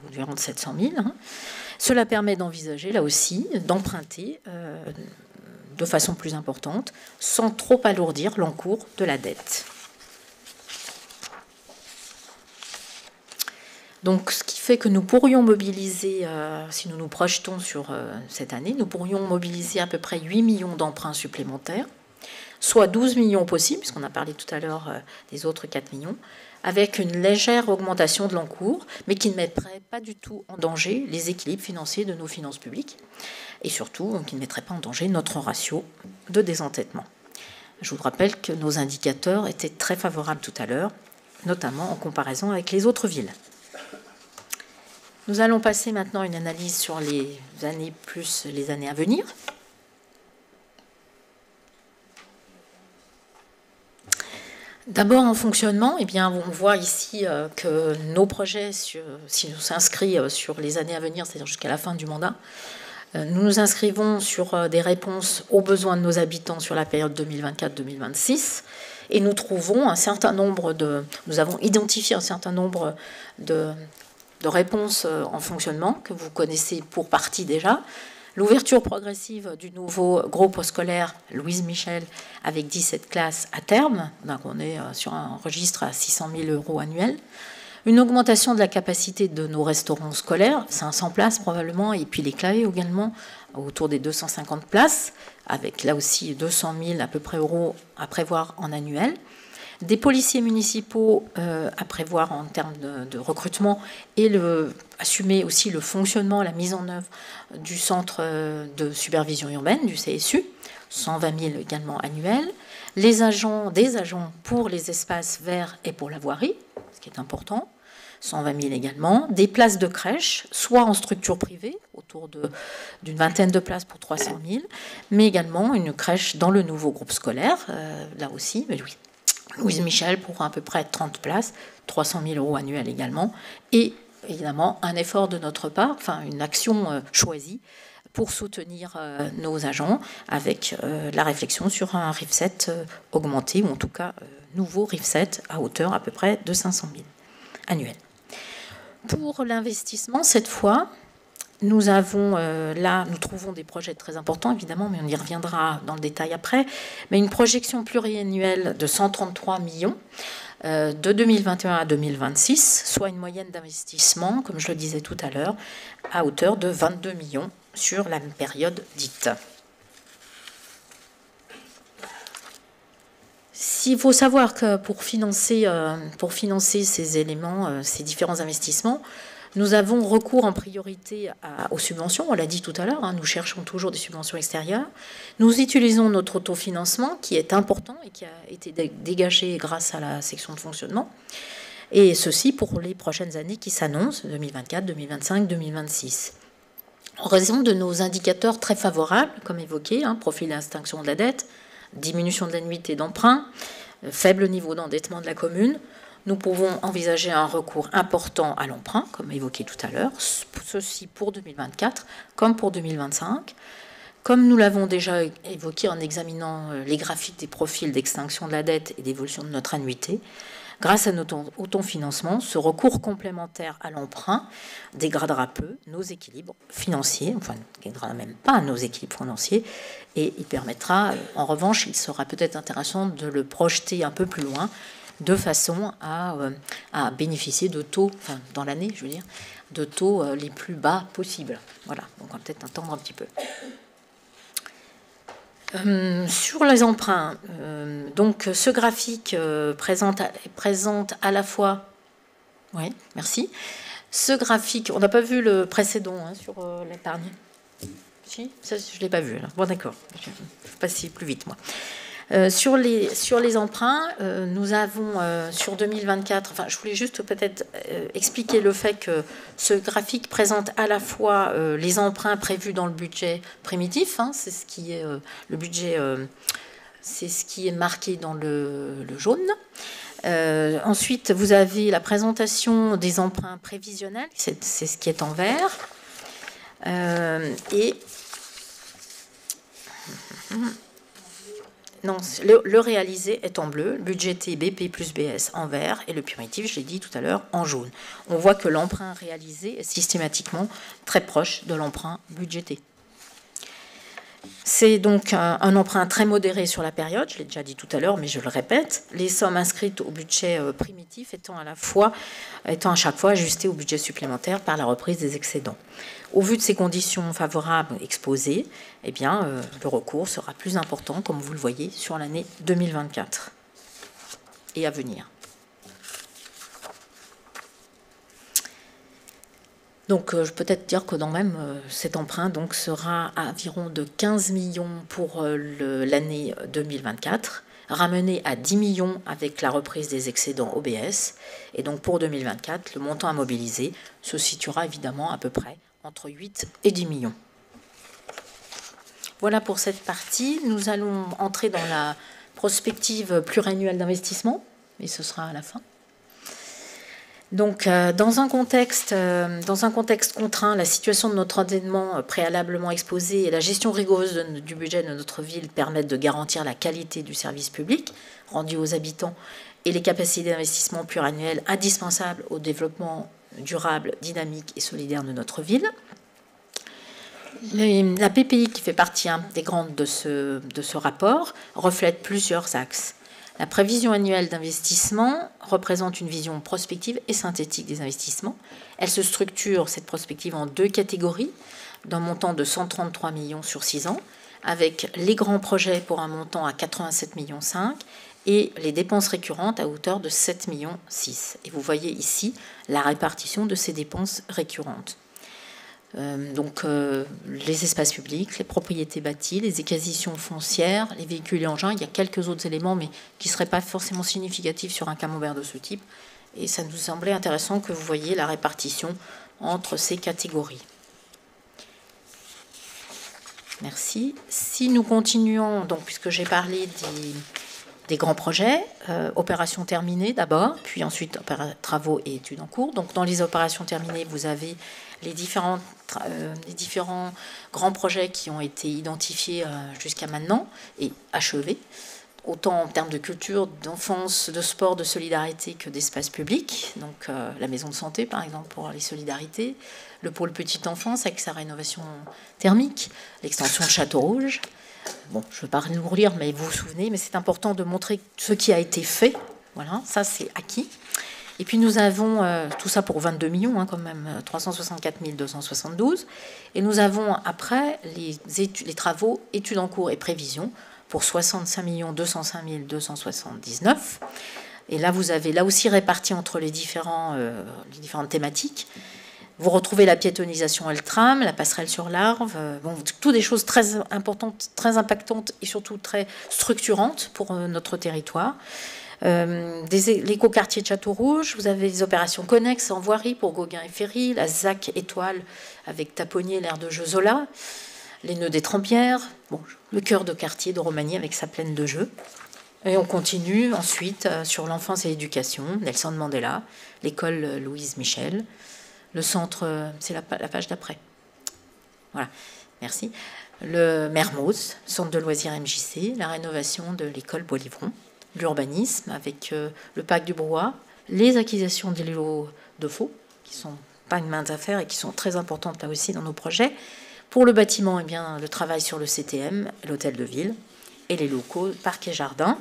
environ de 700 000. Cela permet d'envisager, là aussi, d'emprunter de façon plus importante, sans trop alourdir l'encours de la dette. Donc, ce qui fait que nous pourrions mobiliser, si nous nous projetons sur cette année, nous pourrions mobiliser à peu près 8 millions d'emprunts supplémentaires, soit 12 millions possibles, puisqu'on a parlé tout à l'heure des autres 4 millions, avec une légère augmentation de l'encours, mais qui ne mettrait pas du tout en danger les équilibres financiers de nos finances publiques, et surtout qui ne mettrait pas en danger notre ratio de désendettement. Je vous rappelle que nos indicateurs étaient très favorables tout à l'heure, notamment en comparaison avec les autres villes. Nous allons passer maintenant à une analyse sur les années plus les années à venir. D'abord, en fonctionnement, eh bien, on voit ici que nos projets, si nous s'inscrivons sur les années à venir, c'est-à-dire jusqu'à la fin du mandat, nous nous inscrivons sur des réponses aux besoins de nos habitants sur la période 2024-2026, et nous trouvons un certain nombre nous avons identifié un certain nombre de réponses en fonctionnement que vous connaissez pour partie déjà. L'ouverture progressive du nouveau groupe scolaire Louise Michel avec 17 classes à terme, donc on est sur un registre à 600 000 € annuels. Une augmentation de la capacité de nos restaurants scolaires, 500 places probablement, et puis les claviers également, autour des 250 places, avec là aussi 200 000 à peu près euros à prévoir en annuel. Des policiers municipaux à prévoir en termes de recrutement et assumer aussi le fonctionnement, la mise en œuvre du centre de supervision urbaine, du CSU, 120 000 également annuels. Des agents pour les espaces verts et pour la voirie, ce qui est important, 120 000 également. Des places de crèche, soit en structure privée, autour d'une vingtaine de places pour 300 000, mais également une crèche dans le nouveau groupe scolaire, là aussi, mais oui. Louise Michel pour à peu près 30 places, 300 000 € annuels également, et évidemment un effort de notre part, enfin une action choisie pour soutenir nos agents avec la réflexion sur un RIF7 augmenté, ou en tout cas nouveau RIF7 à hauteur à peu près de 500 000 annuels. Pour l'investissement, cette fois, nous trouvons des projets très importants, évidemment, mais on y reviendra dans le détail après, mais une projection pluriannuelle de 133 millions de 2021 à 2026, soit une moyenne d'investissement, comme je le disais tout à l'heure, à hauteur de 22 millions sur la période dite. S'il faut savoir que pour financer ces éléments, ces différents investissements, nous avons recours en priorité aux subventions, on l'a dit tout à l'heure, nous cherchons toujours des subventions extérieures. Nous utilisons notre autofinancement qui est important et qui a été dégagé grâce à la section de fonctionnement. Et ceci pour les prochaines années qui s'annoncent, 2024, 2025, 2026. En raison de nos indicateurs très favorables, comme évoqué, profil d'extinction de la dette, diminution de l'annuité d'emprunt, faible niveau d'endettement de la commune, nous pouvons envisager un recours important à l'emprunt, comme évoqué tout à l'heure, ceci pour 2024 comme pour 2025. Comme nous l'avons déjà évoqué en examinant les graphiques des profils d'extinction de la dette et d'évolution de notre annuité, grâce à notre autofinancement, ce recours complémentaire à l'emprunt dégradera peu nos équilibres financiers, enfin ne dégradera même pas nos équilibres financiers, et il permettra, en revanche, il sera peut-être intéressant de le projeter un peu plus loin, de façon à bénéficier de taux, enfin dans l'année, je veux dire, de taux les plus bas possibles. Voilà, donc on va peut-être attendre un petit peu. Sur les emprunts, donc ce graphique présente à la fois... Oui, merci. Ce graphique, on n'a pas vu le précédent sur l'épargne. Si, ça, je ne l'ai pas vu. Là. Bon, d'accord. Je vais passer plus vite, moi. Sur les emprunts, nous avons sur 2024, enfin je voulais juste peut-être expliquer le fait que ce graphique présente à la fois les emprunts prévus dans le budget primitif, c'est ce qui est le budget, c'est ce qui est marqué dans le jaune. Ensuite, vous avez la présentation des emprunts prévisionnels, c'est ce qui est en vert. Non, le réalisé est en bleu, le budgété BP plus BS en vert et le primitif, je l'ai dit tout à l'heure, en jaune. On voit que l'emprunt réalisé est systématiquement très proche de l'emprunt budgété. C'est donc un emprunt très modéré sur la période, je l'ai déjà dit tout à l'heure, mais je le répète, les sommes inscrites au budget primitif étant à chaque fois ajustées au budget supplémentaire par la reprise des excédents. Au vu de ces conditions favorables exposées, eh bien, le recours sera plus important, comme vous le voyez, sur l'année 2024 et à venir. Donc, je peux peut-être dire que dans même cet emprunt donc, sera à environ de 15 millions pour l'année 2024, ramené à 10 millions avec la reprise des excédents OBS. Et donc, pour 2024, le montant à mobiliser se situera évidemment à peu près entre 8 et 10 millions. Voilà pour cette partie. Nous allons entrer dans la prospective pluriannuelle d'investissement, et ce sera à la fin. Donc, dans un contexte contraint, la situation de notre endettement préalablement exposé et la gestion rigoureuse du budget de notre ville permettent de garantir la qualité du service public rendu aux habitants et les capacités d'investissement pluriannuelles indispensables au développement durable, dynamique et solidaire de notre ville. La PPI, qui fait partie intégrante de ce rapport, reflète plusieurs axes. La prévision annuelle d'investissement représente une vision prospective et synthétique des investissements. Elle se structure, cette prospective, en deux catégories, d'un montant de 133 millions sur 6 ans, avec les grands projets pour un montant à 87,5 millions et les dépenses récurrentes à hauteur de 7,6 millions. Et vous voyez ici la répartition de ces dépenses récurrentes. Les espaces publics, les propriétés bâties, les acquisitions foncières, les véhicules et engins. Il y a quelques autres éléments, mais qui ne seraient pas forcément significatifs sur un camembert de ce type. Et ça nous semblait intéressant que vous voyiez la répartition entre ces catégories. Merci. Si nous continuons, donc, puisque j'ai parlé des grands projets, opérations terminées d'abord, puis ensuite travaux et études en cours. Donc, dans les opérations terminées, vous avez les différents grands projets qui ont été identifiés jusqu'à maintenant et achevés, autant en termes de culture, d'enfance, de sport, de solidarité que d'espace public. Donc la maison de santé, par exemple, pour les solidarités, le pôle petite enfance avec sa rénovation thermique, l'extension de Château-Rouge. Bon, je ne veux pas vous lire, mais vous vous souvenez, mais c'est important de montrer ce qui a été fait. Voilà, ça c'est acquis. Et puis nous avons, tout ça pour 22 millions, quand même, 364 272. Et nous avons après les travaux, études en cours et prévisions pour 65 205 279. Et là, vous avez là aussi réparti entre les différentes thématiques. Vous retrouvez la piétonisation et le tram, la passerelle sur l'Arve, bon, toutes des choses très importantes, très impactantes et surtout très structurantes pour notre territoire. L'écoquartier de Château-Rouge, vous avez des opérations connexes en voirie pour Gauguin et Ferry, la ZAC Étoile avec Taponnier, l'aire de jeu Zola, les nœuds des Trempières, bon, le cœur de quartier de Romagny avec sa plaine de jeux. Et on continue ensuite sur l'enfance et l'éducation, Nelson Mandela, l'école Louise Michel, le centre, c'est la page d'après. Voilà, merci. Le Mermoz, centre de loisirs MJC, la rénovation de l'école Bois-Livron, l'urbanisme avec le parc du Brouat, les acquisitions des lots de faux, qui ne sont pas une mince affaire et qui sont très importantes là aussi dans nos projets. Pour le bâtiment, eh bien, le travail sur le CTM, l'hôtel de ville, et les locaux, parcs et jardins.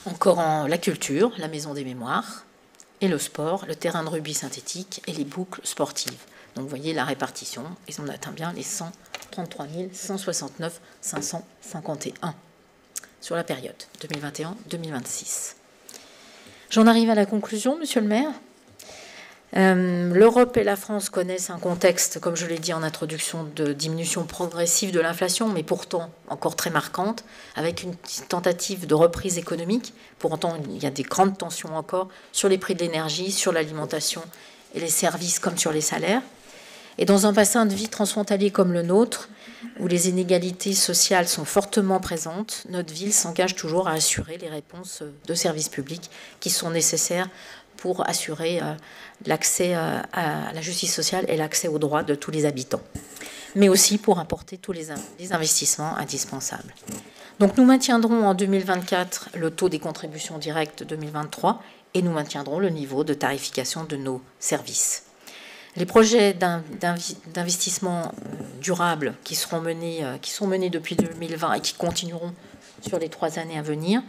Encore en la culture, la maison des mémoires, et le sport, le terrain de rugby synthétique et les boucles sportives. Donc vous voyez la répartition, et on atteint bien les 133 169 551 sur la période 2021-2026. J'en arrive à la conclusion, monsieur le maire. L'Europe et la France connaissent un contexte, comme je l'ai dit en introduction, de diminution progressive de l'inflation, mais pourtant encore très marquante, avec une tentative de reprise économique. Pour autant, il y a des grandes tensions encore sur les prix de l'énergie, sur l'alimentation et les services comme sur les salaires. Et dans un bassin de vie transfrontalier comme le nôtre, où les inégalités sociales sont fortement présentes, notre ville s'engage toujours à assurer les réponses de services publics qui sont nécessaires pour assurer l'accès à la justice sociale et l'accès aux droits de tous les habitants, mais aussi pour apporter tous les investissements indispensables. Donc nous maintiendrons en 2024 le taux des contributions directes 2023 et nous maintiendrons le niveau de tarification de nos services. Les projets d'investissement durable qui sont menés depuis 2020 et qui continueront sur les 3 années à venir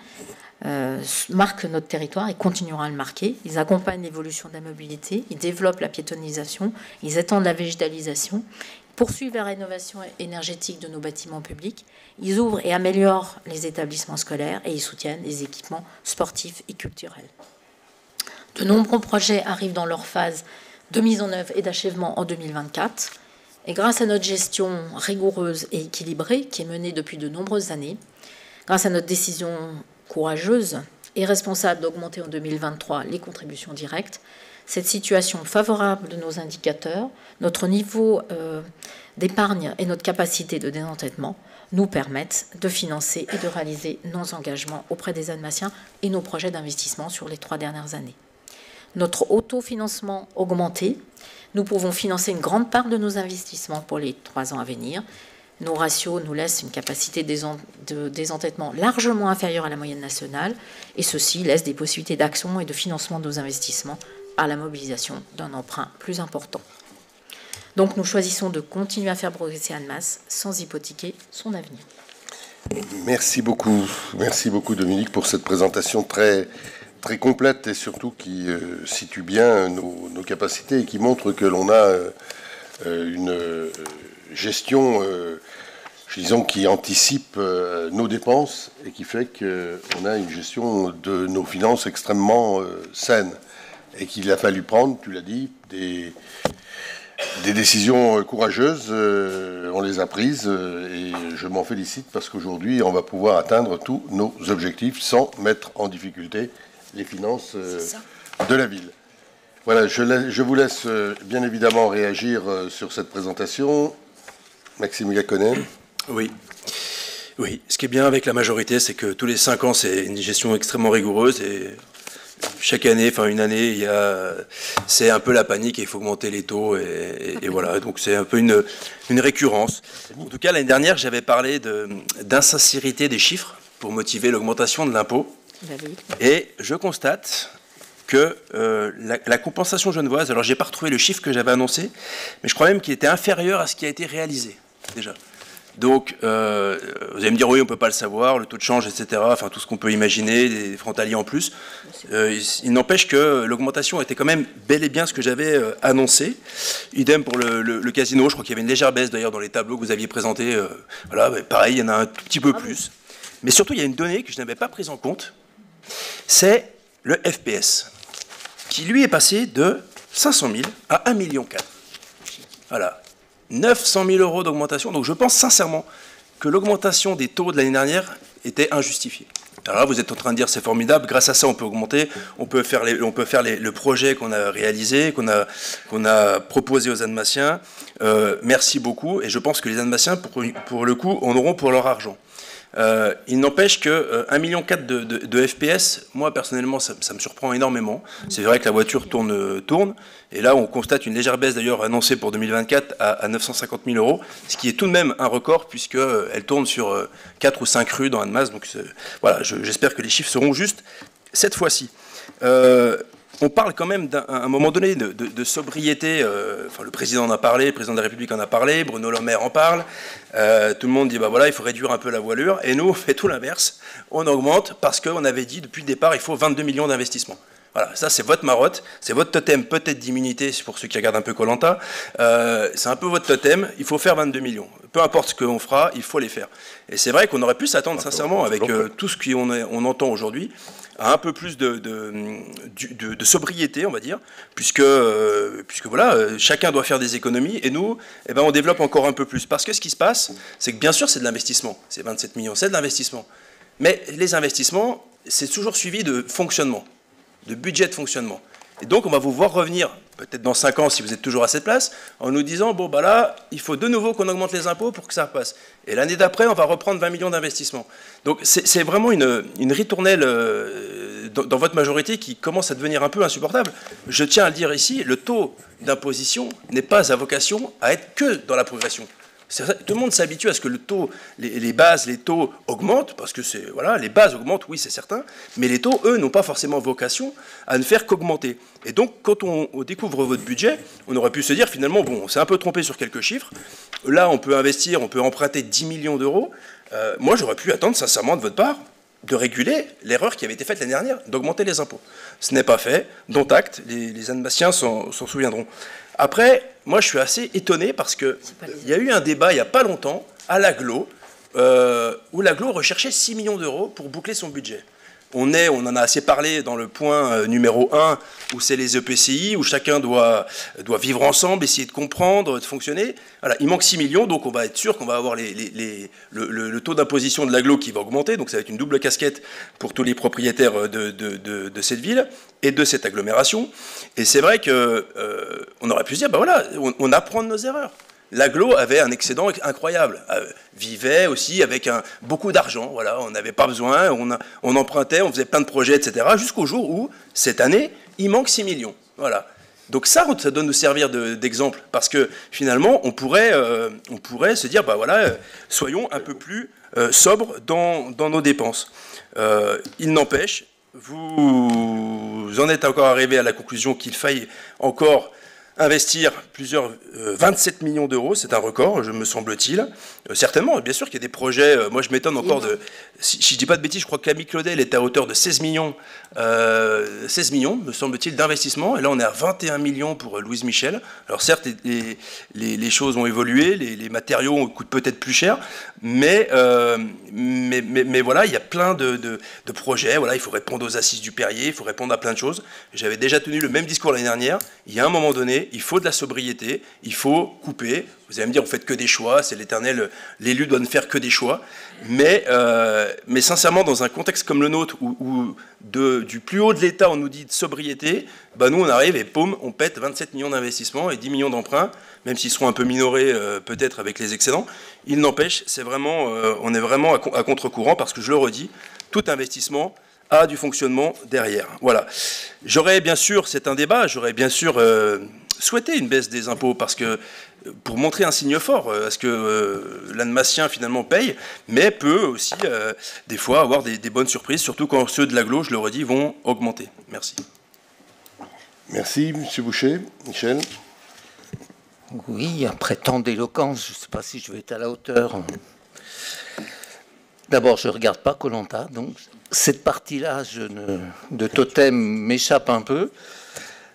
marquent notre territoire et continueront à le marquer. Ils accompagnent l'évolution de la mobilité, ils développent la piétonisation, ils étendent la végétalisation, ils poursuivent la rénovation énergétique de nos bâtiments publics, ils ouvrent et améliorent les établissements scolaires et ils soutiennent les équipements sportifs et culturels. De nombreux projets arrivent dans leur phase de mise en œuvre et d'achèvement en 2024. Et grâce à notre gestion rigoureuse et équilibrée qui est menée depuis de nombreuses années, grâce à notre décision courageuse et responsable d'augmenter en 2023 les contributions directes, cette situation favorable de nos indicateurs, notre niveau d'épargne et notre capacité de désendettement nous permettent de financer et de réaliser nos engagements auprès des Alsaciens et nos projets d'investissement sur les 3 dernières années. Notre autofinancement augmenté, nous pouvons financer une grande part de nos investissements pour les 3 ans à venir. Nos ratios nous laissent une capacité de désendettement largement inférieure à la moyenne nationale, et ceci laisse des possibilités d'action et de financement de nos investissements par la mobilisation d'un emprunt plus important. Donc nous choisissons de continuer à faire progresser Annemasse sans hypothéquer son avenir. Merci beaucoup Dominique pour cette présentation très complète et surtout qui situe bien nos capacités et qui montre que l'on a une gestion, disons, qui anticipe nos dépenses et qui fait qu'on a une gestion de nos finances extrêmement saine et qu'il a fallu prendre, tu l'as dit, des décisions courageuses. On les a prises et je m'en félicite parce qu'aujourd'hui, on va pouvoir atteindre tous nos objectifs sans mettre en difficulté les finances de la ville. Voilà, je vous laisse bien évidemment réagir sur cette présentation. Maxime Gaconet. Oui. Ce qui est bien avec la majorité, c'est que tous les 5 ans, c'est une gestion extrêmement rigoureuse et chaque année, enfin une année, c'est un peu la panique et il faut augmenter les taux et voilà. Donc c'est un peu une récurrence. En tout cas, l'année dernière, j'avais parlé d'insincérité des chiffres pour motiver l'augmentation de l'impôt. Et je constate que la compensation genevoise, alors je n'ai pas retrouvé le chiffre que j'avais annoncé, mais je crois même qu'il était inférieur à ce qui a été réalisé déjà. Donc, vous allez me dire, oui, on ne peut pas le savoir, le taux de change, etc., enfin, tout ce qu'on peut imaginer, des frontaliers en plus. Il n'empêche que l'augmentation était quand même bel et bien ce que j'avais annoncé. Idem pour le casino, je crois qu'il y avait une légère baisse, d'ailleurs, dans les tableaux que vous aviez présentés. Voilà, pareil, il y en a un tout petit peu plus. Mais surtout, il y a une donnée que je n'avais pas prise en compte, c'est le FPS, qui, lui, est passé de 500 000 à 1,4 million. Voilà. 900 000 euros d'augmentation. Donc je pense sincèrement que l'augmentation des taux de l'année dernière était injustifiée. Alors là, vous êtes en train de dire c'est formidable, grâce à ça on peut augmenter, on peut faire le projet qu'on a réalisé, qu'on a proposé aux Annemassiens. Merci beaucoup, et je pense que les Annemassiens, pour le coup, en auront pour leur argent. Il n'empêche que 1,4 million de FPS, moi personnellement, ça me surprend énormément. C'est vrai que la voiture tourne, et là on constate une légère baisse d'ailleurs annoncée pour 2024 à 950 000 euros, ce qui est tout de même un record puisqu'elle tourne sur 4 ou 5 rues dans Annemasse. Donc voilà, j'espère que les chiffres seront justes cette fois-ci. On parle quand même à un moment donné de sobriété. Enfin, le président en a parlé, le président de la République en a parlé, Bruno Le Maire en parle. Tout le monde dit bah voilà, il faut réduire un peu la voilure. Et nous, on fait tout l'inverse. On augmente parce qu'on avait dit depuis le départ, il faut 22 millions d'investissements. Voilà, ça c'est votre marotte, c'est votre totem peut-être d'immunité pour ceux qui regardent un peu Koh-Lanta. C'est un peu votre totem, il faut faire 22 millions. Peu importe ce qu'on fera, il faut les faire. Et c'est vrai qu'on aurait pu s'attendre sincèrement avec tout ce qu'on entend aujourd'hui à un peu plus de sobriété, on va dire, puisque voilà, chacun doit faire des économies, et nous, eh ben, on développe encore un peu plus. Parce que ce qui se passe, c'est que bien sûr c'est de l'investissement, c'est 27 millions, c'est de l'investissement. Mais les investissements, c'est toujours suivi de fonctionnement, de budget de fonctionnement. Et donc on va vous voir revenir, peut-être dans 5 ans si vous êtes toujours à cette place, en nous disant, bon bah là, il faut de nouveau qu'on augmente les impôts pour que ça passe. Et l'année d'après, on va reprendre 20 millions d'investissements. Donc c'est vraiment une ritournelle dans votre majorité qui commence à devenir un peu insupportable. Je tiens à le dire ici, le taux d'imposition n'est pas à vocation à être que dans la progression. Tout le monde s'habitue à ce que le taux, les bases, les taux augmentent, parce que voilà, les bases augmentent, oui, c'est certain, mais les taux, eux, n'ont pas forcément vocation à ne faire qu'augmenter. Et donc, quand on découvre votre budget, on aurait pu se dire, finalement, bon, on s'est un peu trompé sur quelques chiffres. Là, on peut investir, on peut emprunter 10 millions d'euros. Moi, j'aurais pu attendre, sincèrement, de votre part, de réguler l'erreur qui avait été faite l'année dernière, d'augmenter les impôts. Ce n'est pas fait, dont acte, les Annemassiens s'en souviendront. Après, moi je suis assez étonné parce qu'il y a eu un débat il n'y a pas longtemps à l'Agglo, où l'Agglo recherchait 6 millions d'euros pour boucler son budget. On en a assez parlé dans le point numéro 1, où c'est les EPCI, où chacun doit vivre ensemble, essayer de comprendre, de fonctionner. Voilà, il manque 6 millions, donc on va être sûr qu'on va avoir le taux d'imposition de l'Agglo qui va augmenter, donc ça va être une double casquette pour tous les propriétaires de cette ville et de cette agglomération. Et c'est vrai qu'on aurait pu se dire, ben voilà, on apprend de nos erreurs. L'Agglo avait un excédent incroyable, vivait aussi avec beaucoup d'argent, voilà, on n'avait pas besoin, on empruntait, on faisait plein de projets, etc., jusqu'au jour où, cette année, il manque 6 millions. Voilà. Donc ça doit nous servir d'exemple, parce que finalement, on pourrait se dire, bah voilà, soyons un peu plus sobres dans nos dépenses. Il n'empêche, vous en êtes encore arrivé à la conclusion qu'il faille encore investir 27 millions d'euros, c'est un record, me semble-t-il. Certainement, bien sûr qu'il y a des projets, moi je m'étonne encore si je ne dis pas de bêtises, je crois que Camille Claudel est à hauteur de 16 millions, me semble-t-il, d'investissement, et là on est à 21 millions pour Louise Michel. Alors certes, les choses ont évolué, les matériaux coûtent peut-être plus cher, mais voilà, il y a plein de projets, voilà, il faut répondre aux assises du Perrier, il faut répondre à plein de choses. J'avais déjà tenu le même discours l'année dernière, il y a un moment donné, il faut de la sobriété, il faut couper. Vous allez me dire, vous faites que des choix, c'est l'éternel, l'élu doit ne faire que des choix. Mais sincèrement, dans un contexte comme le nôtre, où du plus haut de l'État, on nous dit de sobriété, bah nous, on arrive et poum, on pète 27 millions d'investissements et 10 millions d'emprunts, même s'ils seront un peu minorés peut-être avec les excédents. Il n'empêche, on est vraiment à contre-courant, parce que je le redis, tout investissement a du fonctionnement derrière. Voilà. J'aurais bien sûr, c'est un débat, j'aurais bien sûr souhaité une baisse des impôts, parce que pour montrer un signe fort à ce que l'Annemassien finalement paye, mais peut aussi des fois avoir des bonnes surprises, surtout quand ceux de l'Agglo, je le redis, vont augmenter. Merci. Merci, M. Boucher. Michel. Oui, après tant d'éloquence, je ne sais pas si je vais être à la hauteur. D'abord, je ne regarde pas Koh Lanta, donc cette partie-là de totem m'échappe un peu.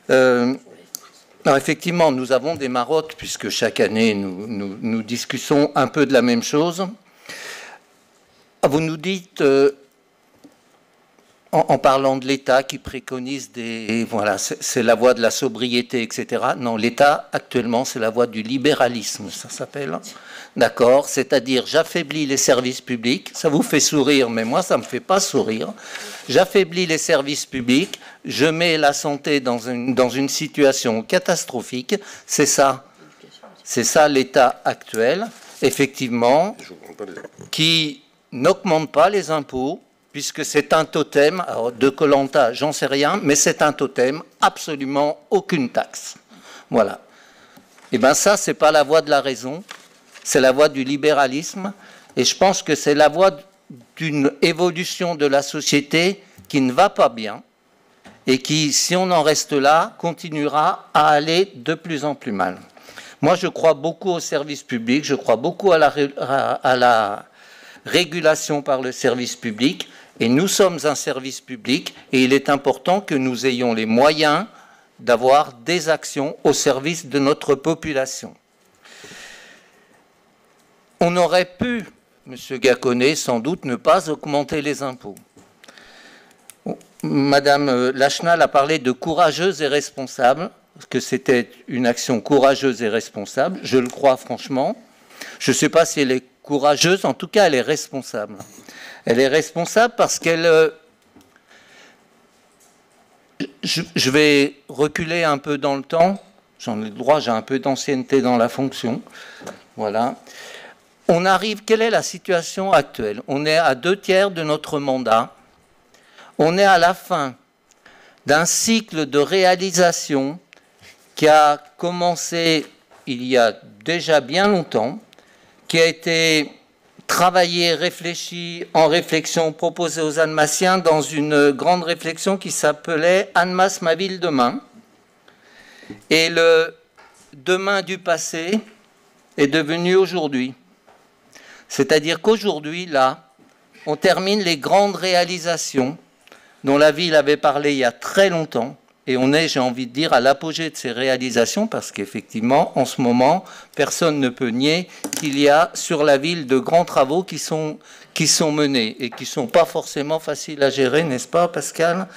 Alors effectivement, nous avons des marottes, puisque chaque année, nous discutons un peu de la même chose. Vous nous dites, en parlant de l'État qui préconise voilà, c'est la voie de la sobriété, etc. Non, l'État, actuellement, c'est la voie du libéralisme, ça s'appelle. D'accord, c'est-à-dire j'affaiblis les services publics, ça vous fait sourire, mais moi ça ne me fait pas sourire. J'affaiblis les services publics, je mets la santé dans une situation catastrophique, c'est ça l'État actuel, effectivement, qui n'augmente pas les impôts, puisque c'est un totem, alors de Koh Lanta, j'en sais rien, mais c'est un totem, absolument aucune taxe. Voilà. Et bien ça, c'est pas la voie de la raison, c'est la voie du libéralisme, et je pense que c'est la voie d'une évolution de la société qui ne va pas bien, et qui, si on en reste là, continuera à aller de plus en plus mal. Moi, je crois beaucoup au service public, je crois beaucoup à la régulation par le service public, et nous sommes un service public, et il est important que nous ayons les moyens d'avoir des actions au service de notre population. On aurait pu, M. Gacquonet, sans doute ne pas augmenter les impôts. Madame Lachenal a parlé de courageuse et responsable, que c'était une action courageuse et responsable, je le crois franchement. Je ne sais pas si elle est courageuse, en tout cas elle est responsable. Elle est responsable parce qu'elle... Je vais reculer un peu dans le temps, j'en ai le droit, j'ai un peu d'ancienneté dans la fonction. Voilà. On arrive, quelle est la situation actuelle? On est à 2/3 de notre mandat. On est à la fin d'un cycle de réalisation qui a commencé il y a déjà bien longtemps, qui a été travaillé, réfléchi, en réflexion, proposé aux Annemassiens dans une grande réflexion qui s'appelait Annemasse, ma ville demain. Et le demain du passé est devenu aujourd'hui. C'est-à-dire qu'aujourd'hui, là, on termine les grandes réalisations dont la ville avait parlé il y a très longtemps, et on est, j'ai envie de dire, à l'apogée de ces réalisations, parce qu'effectivement, en ce moment, personne ne peut nier qu'il y a sur la ville de grands travaux qui sont menés, et qui ne sont pas forcément faciles à gérer, n'est-ce pas, Pascal?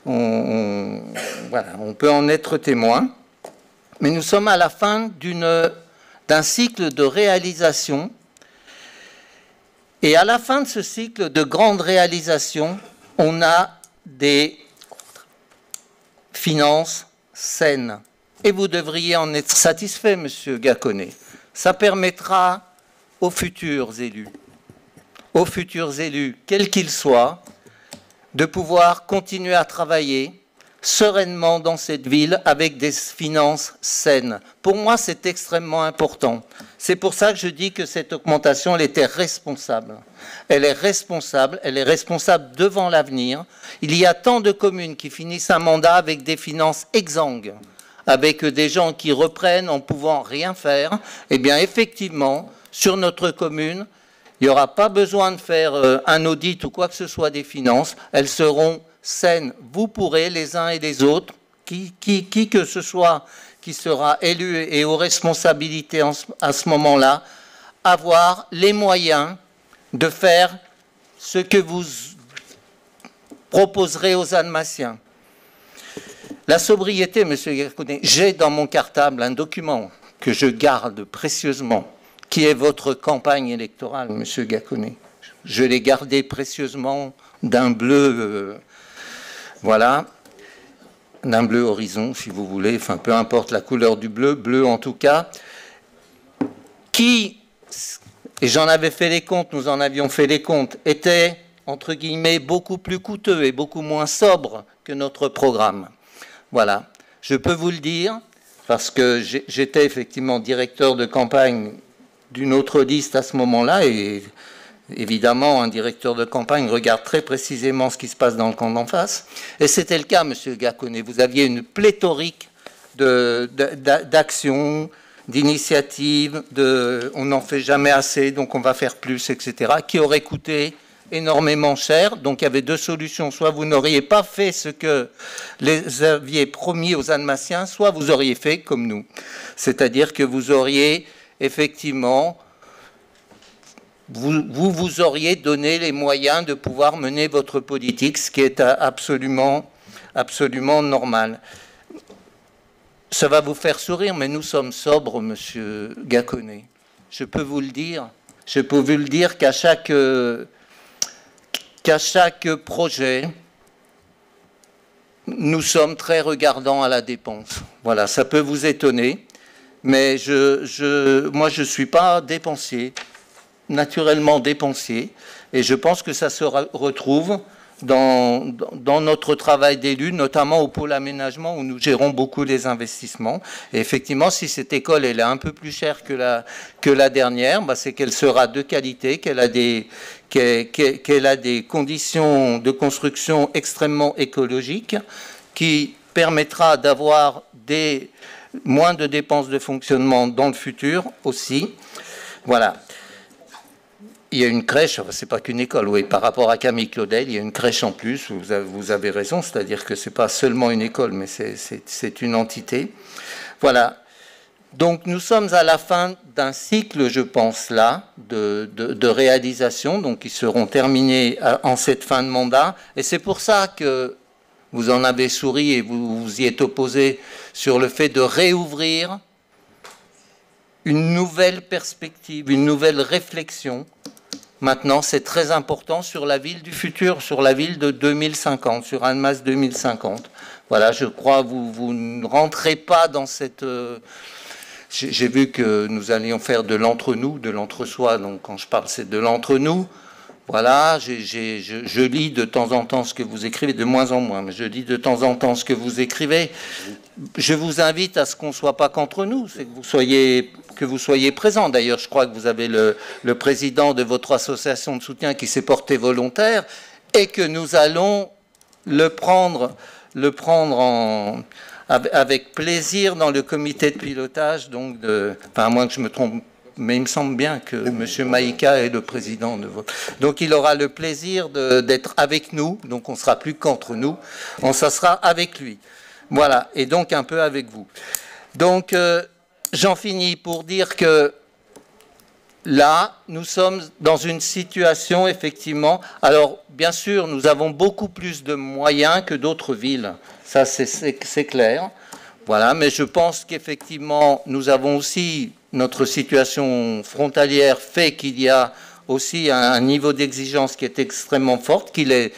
Voilà, on peut en être témoin. Mais nous sommes à la fin d'un cycle de réalisation. Et à la fin de ce cycle de grandes réalisations, on a des finances saines. Et vous devriez en être satisfait, Monsieur Gacquonet. Ça permettra aux futurs élus, quels qu'ils soient, de pouvoir continuer à travailler sereinement dans cette ville avec des finances saines. Pour moi, c'est extrêmement important. C'est pour ça que je dis que cette augmentation, elle était responsable. Elle est responsable devant l'avenir. Il y a tant de communes qui finissent un mandat avec des finances exsangues, avec des gens qui reprennent en pouvant rien faire. Eh bien, effectivement, sur notre commune, il n'y aura pas besoin de faire un audit ou quoi que ce soit des finances. Elles seront saines. Vous pourrez, les uns et les autres, qui que ce soit qui sera élu et aux responsabilités à ce moment-là, avoir les moyens de faire ce que vous proposerez aux Annemassiens. La sobriété, Monsieur Gacquonet, j'ai dans mon cartable un document que je garde précieusement, qui est votre campagne électorale, Monsieur Gacquonet. Je l'ai gardé précieusement d'un bleu, voilà, d'un bleu horizon, si vous voulez, enfin peu importe la couleur du bleu, bleu en tout cas, qui, et j'en avais fait les comptes, nous en avions fait les comptes, était, entre guillemets, beaucoup plus coûteux et beaucoup moins sobre que notre programme. Voilà, je peux vous le dire, parce que j'étais effectivement directeur de campagne d'une autre liste à ce moment-là, et évidemment, un directeur de campagne regarde très précisément ce qui se passe dans le camp d'en face. Et c'était le cas, Monsieur Gacquonet. Vous aviez une pléthorique d'actions, d'initiatives, on n'en fait jamais assez, donc on va faire plus, etc., qui auraient coûté énormément cher. Donc il y avait deux solutions. Soit vous n'auriez pas fait ce que les aviez promis aux Annemassiens, soit vous auriez fait comme nous. C'est-à-dire que vous auriez effectivement... Vous auriez donné les moyens de pouvoir mener votre politique, ce qui est absolument normal. Ça va vous faire sourire, mais nous sommes sobres, monsieur Gaconnay. Je peux vous le dire. Je peux vous le dire qu'à chaque projet, nous sommes très regardants à la dépense. Voilà, ça peut vous étonner, mais moi, je ne suis pas dépensier, naturellement dépensier, et je pense que ça se retrouve dans notre travail d'élu, notamment au pôle aménagement où nous gérons beaucoup les investissements. Et effectivement, si cette école elle est un peu plus chère que la dernière, bah, c'est qu'elle sera de qualité, qu'elle a des conditions de construction extrêmement écologiques, qui permettra d'avoir moins de dépenses de fonctionnement dans le futur aussi. Voilà. Il y a une crèche, c'est pas qu'une école, oui, par rapport à Camille Claudel, il y a une crèche en plus, vous avez raison, c'est-à-dire que c'est pas seulement une école, mais c'est une entité. Voilà. Donc nous sommes à la fin d'un cycle, je pense, là, de réalisation, donc qui seront terminés en cette fin de mandat, et c'est pour ça que vous en avez souri et vous vous y êtes opposé sur le fait de réouvrir une nouvelle perspective, une nouvelle réflexion. Maintenant, c'est très important sur la ville du futur, sur la ville de 2050, sur Annemasse 2050. Voilà, je crois que vous ne rentrez pas dans cette... J'ai vu que nous allions faire de l'entre-nous, de l'entre-soi, donc quand je parle, c'est de l'entre-nous. Voilà, je lis de temps en temps ce que vous écrivez, de moins en moins, mais je lis de temps en temps ce que vous écrivez. Je vous invite à ce qu'on ne soit pas qu'entre nous, c'est que vous soyez présents. D'ailleurs, je crois que vous avez le président de votre association de soutien qui s'est porté volontaire et que nous allons le prendre avec plaisir dans le comité de pilotage. Donc enfin, à moins que je me trompe, mais il me semble bien que M. Maïka est le président de votre... Donc il aura le plaisir d'être avec nous, donc on ne sera plus qu'entre nous, ça sera avec lui. Voilà, et donc un peu avec vous. Donc j'en finis pour dire que là, nous sommes dans une situation, effectivement... Alors, bien sûr, nous avons beaucoup plus de moyens que d'autres villes, ça c'est clair. Voilà, mais je pense qu'effectivement, nous avons aussi... Notre situation frontalière fait qu'il y a aussi un niveau d'exigence qui est extrêmement fort, qu'il est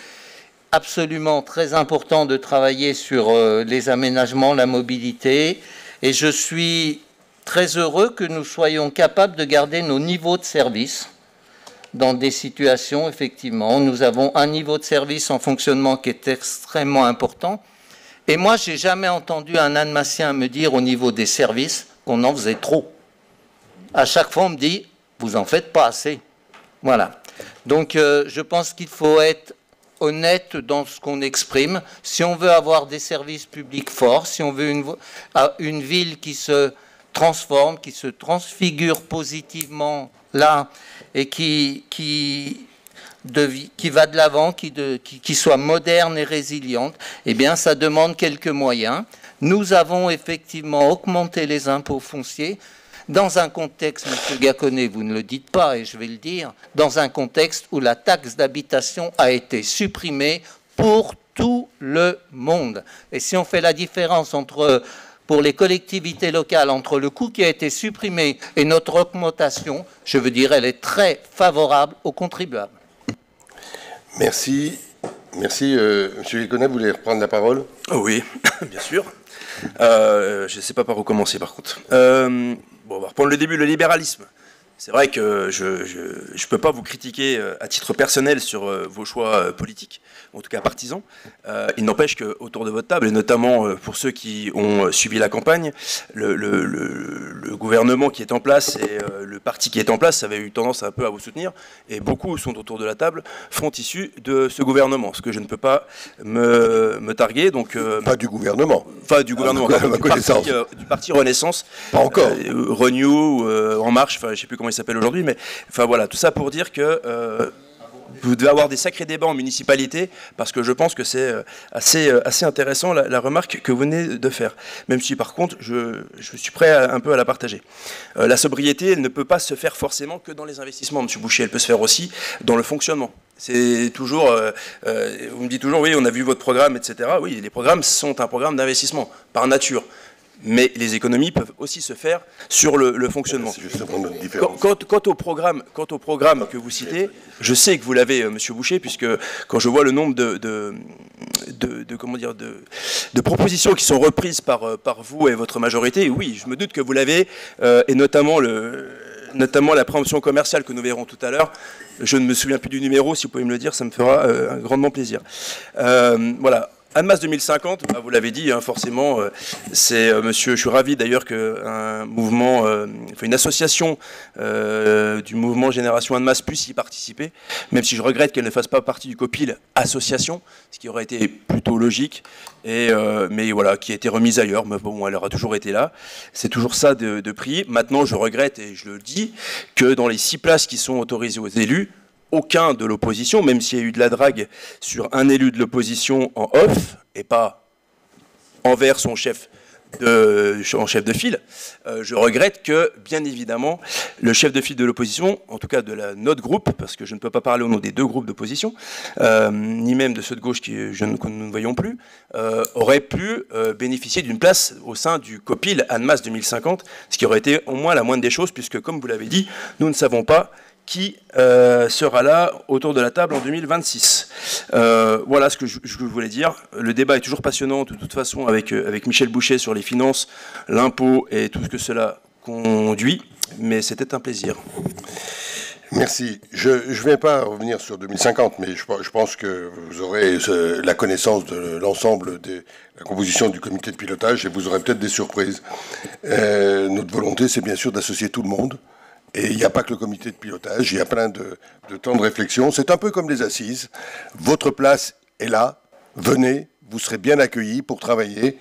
absolument très important de travailler sur les aménagements, la mobilité. Et je suis très heureux que nous soyons capables de garder nos niveaux de service dans des situations, effectivement. Nous avons un niveau de service en fonctionnement qui est extrêmement important. Et moi, je n'ai jamais entendu un Annemassien me dire au niveau des services qu'on en faisait trop. À chaque fois, on me dit, vous en faites pas assez. Voilà. Donc, je pense qu'il faut être honnête dans ce qu'on exprime. Si on veut avoir des services publics forts, si on veut une ville qui se transforme, qui se transfigure positivement là, et qui va de l'avant, qui soit moderne et résiliente, eh bien, ça demande quelques moyens. Nous avons effectivement augmenté les impôts fonciers, dans un contexte, M. Gaconnay, vous ne le dites pas et je vais le dire, dans un contexte où la taxe d'habitation a été supprimée pour tout le monde. Et si on fait la différence pour les collectivités locales entre le coût qui a été supprimé et notre augmentation, je veux dire, elle est très favorable aux contribuables. Merci. Merci. M. Gaconnay, vous voulez reprendre la parole? Oui, bien sûr. Je ne sais pas par où commencer, par contre. Bon, on va reprendre le début, le libéralisme. C'est vrai que je ne peux pas vous critiquer à titre personnel sur vos choix politiques, en tout cas partisans. Il n'empêche qu'autour de votre table, et notamment pour ceux qui ont suivi la campagne, le gouvernement qui est en place et le parti qui est en place avait eu tendance un peu à vous soutenir, et beaucoup sont autour de la table, font issue de ce gouvernement, ce que je ne peux pas me targuer. Donc, pas du gouvernement. Enfin, du gouvernement, du parti Renaissance. Pas encore. Renew, En Marche, enfin, je ne sais plus comment il s'appelle aujourd'hui, mais enfin voilà, tout ça pour dire que vous devez avoir des sacrés débats en municipalité, parce que je pense que c'est assez intéressant la remarque que vous venez de faire, même si par contre je suis prêt un peu à la partager. La sobriété, elle ne peut pas se faire forcément que dans les investissements, M. Boucher, elle peut se faire aussi dans le fonctionnement. C'est toujours, vous me dites toujours, oui, on a vu votre programme, etc. Oui, les programmes sont un programme d'investissement, par nature. Mais les économies peuvent aussi se faire sur le fonctionnement. C'est justement notre différence. Quant au programme que vous citez, je sais que vous l'avez, Monsieur Boucher, puisque quand je vois le nombre de propositions qui sont reprises par vous et votre majorité, oui, je me doute que vous l'avez, et notamment la préemption commerciale que nous verrons tout à l'heure. Je ne me souviens plus du numéro, si vous pouvez me le dire, ça me fera grandement plaisir. Voilà. Annemasse 2050, bah vous l'avez dit, hein, forcément, je suis ravi d'ailleurs qu'un mouvement, une association du mouvement Génération Annemasse puisse y participer, même si je regrette qu'elle ne fasse pas partie du COPIL association, ce qui aurait été plutôt logique, mais voilà, qui a été remise ailleurs, mais bon, elle aura toujours été là. C'est toujours ça de prix. Maintenant, je regrette, et je le dis, que dans les 6 places qui sont autorisées aux élus, aucun de l'opposition, même s'il y a eu de la drague sur un élu de l'opposition en off, et pas envers son chef de file, je regrette que, bien évidemment, le chef de file de l'opposition, en tout cas de notre groupe, parce que je ne peux pas parler au nom des 2 groupes d'opposition, ni même de ceux de gauche que nous ne voyons plus, aurait pu bénéficier d'une place au sein du COPIL Annemasse 2050, ce qui aurait été au moins la moindre des choses, puisque, comme vous l'avez dit, nous ne savons pas qui sera là autour de la table en 2026. Voilà ce que je voulais dire. Le débat est toujours passionnant, de toute façon, avec Michel Boucher sur les finances, l'impôt et tout ce que cela conduit, mais c'était un plaisir. Merci. Je ne vais pas revenir sur 2050, mais je pense que vous aurez la connaissance de l'ensemble de la composition du comité de pilotage, et vous aurez peut-être des surprises. Notre volonté, c'est bien sûr d'associer tout le monde. Et il n'y a pas que le comité de pilotage, il y a plein de temps de réflexion. C'est un peu comme les assises. Votre place est là. Venez, vous serez bien accueillis pour travailler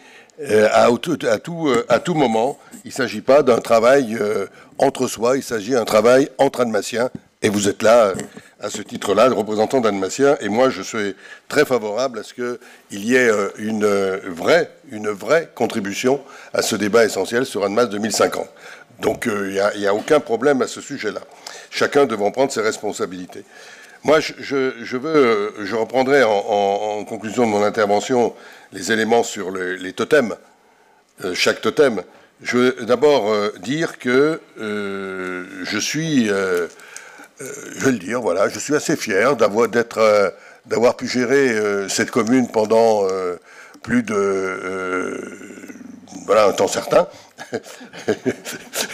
à tout moment. Il ne s'agit pas d'un travail entre soi, il s'agit d'un travail entre Annemassiens. Et vous êtes là, à ce titre-là, le représentant d'Annemassiens. Et moi, je suis très favorable à ce qu'il y ait une vraie contribution à ce débat essentiel sur Annemasse 2050. Donc, il n'y a aucun problème à ce sujet-là. Chacun devant prendre ses responsabilités. Moi, je reprendrai en conclusion de mon intervention les éléments sur les totems, chaque totem. Je veux d'abord dire que je suis, je vais le dire, voilà, je suis assez fier d'avoir pu gérer cette commune pendant plus de un temps certain.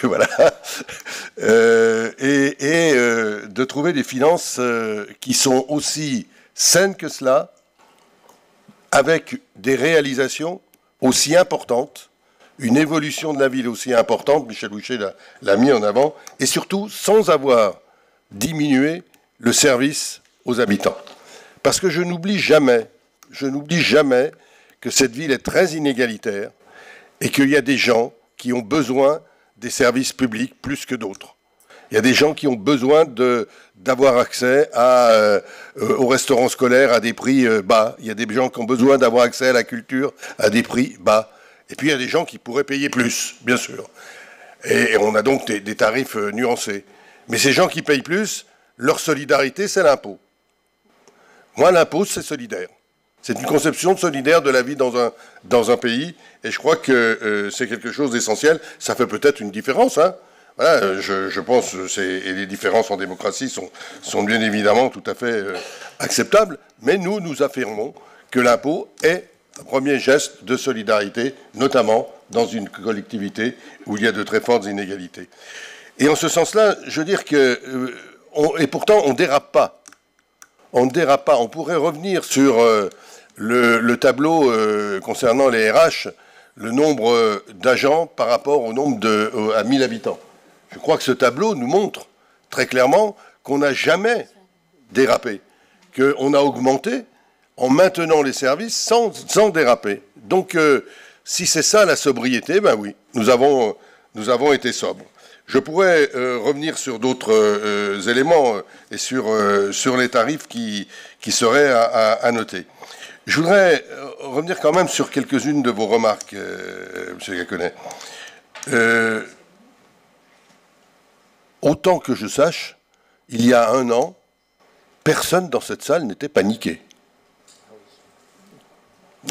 Voilà. Et de trouver des finances qui sont aussi saines que cela, avec des réalisations aussi importantes, une évolution de la ville aussi importante, Michel Boucher l'a mis en avant, et surtout sans avoir diminué le service aux habitants. Parce que je n'oublie jamais que cette ville est très inégalitaire et qu'il y a des gens qui ont besoin des services publics plus que d'autres. Il y a des gens qui ont besoin d'avoir accès aux restaurants scolaires à des prix bas. Il y a des gens qui ont besoin d'avoir accès à la culture à des prix bas. Et puis il y a des gens qui pourraient payer plus, bien sûr. Et on a donc des tarifs nuancés. Mais ces gens qui payent plus, leur solidarité, c'est l'impôt. Moi, l'impôt, c'est solidaire. C'est une conception solidaire de la vie dans un pays, et je crois que c'est quelque chose d'essentiel. Ça fait peut-être une différence, hein. Voilà, je pense, et les différences en démocratie sont bien évidemment tout à fait acceptables, mais nous affirmons que l'impôt est un premier geste de solidarité, notamment dans une collectivité où il y a de très fortes inégalités. Et en ce sens-là, je veux dire que... et pourtant, on ne dérape pas. On ne dérape pas. On pourrait revenir sur le tableau concernant les RH, le nombre d'agents par rapport au nombre à 1000 habitants. Je crois que ce tableau nous montre très clairement qu'on n'a jamais dérapé, qu'on a augmenté en maintenant les services sans déraper. Donc, si c'est ça la sobriété, ben oui, nous avons été sobres. Je pourrais revenir sur d'autres éléments et sur les tarifs qui seraient à noter. Je voudrais revenir quand même sur quelques-unes de vos remarques, M. Gacquenay. Autant que je sache, il y a un an, personne dans cette salle n'était paniqué.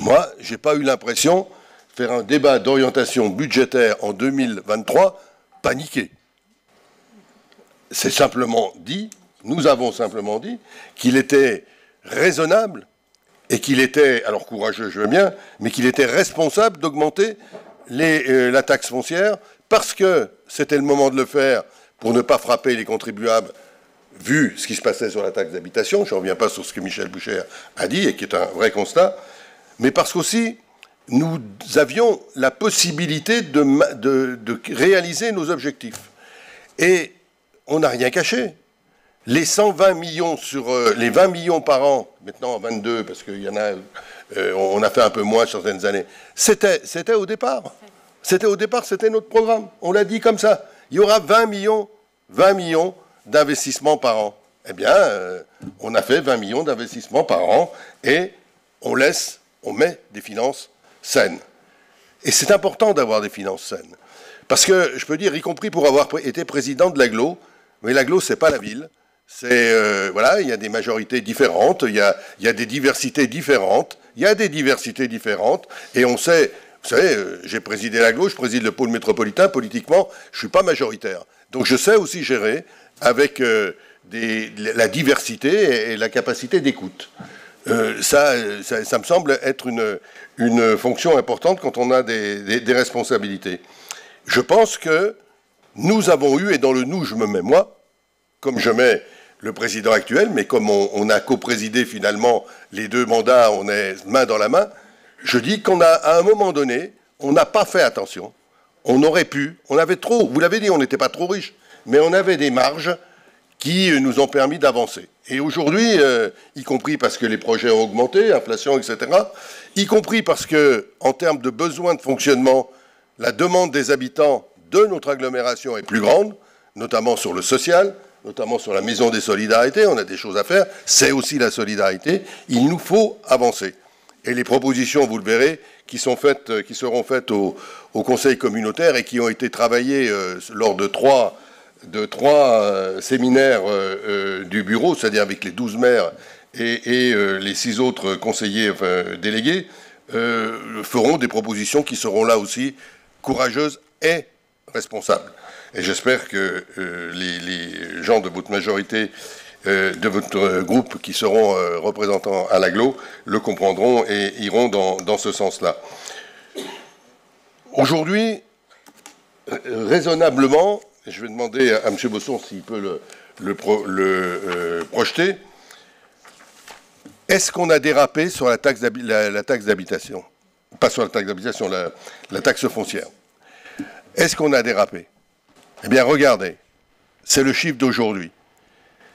Moi, je n'ai pas eu l'impression de faire un débat d'orientation budgétaire en 2023 paniqué. C'est simplement dit, nous avons simplement dit, qu'il était raisonnable et qu'il était, alors courageux, je veux bien, mais qu'il était responsable d'augmenter la taxe foncière parce que c'était le moment de le faire pour ne pas frapper les contribuables, vu ce qui se passait sur la taxe d'habitation. Je ne reviens pas sur ce que Michel Boucher a dit et qui est un vrai constat, mais parce qu'aussi, nous avions la possibilité de réaliser nos objectifs. Et on n'a rien caché. Les 120 millions sur les 20 millions par an, maintenant 22, parce qu'il y en a, on a fait un peu moins sur certaines années, c'était au départ. C'était au départ, c'était notre programme. On l'a dit comme ça. Il y aura 20 millions d'investissements par an. Eh bien, on a fait 20 millions d'investissements par an et on met des finances saines. Et c'est important d'avoir des finances saines. Parce que, je peux dire, y compris pour avoir été président de l'Agglo, mais l'Agglo, c'est pas la ville. Voilà, il y a des majorités différentes, il y a des diversités différentes, et on sait, vous savez, j'ai présidé l'Agglo, je préside le pôle métropolitain, politiquement, je suis pas majoritaire. Donc je sais aussi gérer avec la diversité et la capacité d'écoute. Ça me semble être une fonction importante quand on a des responsabilités. Je pense que nous avons eu, et dans le nous je me mets moi, comme je mets le président actuel, mais comme on a co-présidé finalement les deux mandats, on est main dans la main, je dis à un moment donné, on n'a pas fait attention. On aurait pu, on avait trop, vous l'avez dit, on n'était pas trop riche, mais on avait des marges qui nous ont permis d'avancer. Et aujourd'hui, y compris parce que les projets ont augmenté, inflation, etc., y compris parce que, en termes de besoins de fonctionnement, la demande des habitants de notre agglomération est plus grande, notamment sur le social, notamment sur la maison des solidarités, on a des choses à faire, c'est aussi la solidarité, il nous faut avancer. Et les propositions, vous le verrez, qui seront faites au Conseil communautaire et qui ont été travaillées lors de trois séminaires du bureau, c'est-à-dire avec les 12 maires et les 6 autres conseillers délégués, feront des propositions qui seront là aussi courageuses et responsables. Et j'espère que les gens de votre majorité, de votre groupe qui seront représentants à l'Agglo, le comprendront et iront dans ce sens-là. Aujourd'hui, raisonnablement, je vais demander à M. Bosson s'il peut le projeter, est-ce qu'on a dérapé sur la taxe d'habitation? Pas sur la taxe d'habitation, la taxe foncière. Est-ce qu'on a dérapé? Eh bien, regardez, c'est le chiffre d'aujourd'hui.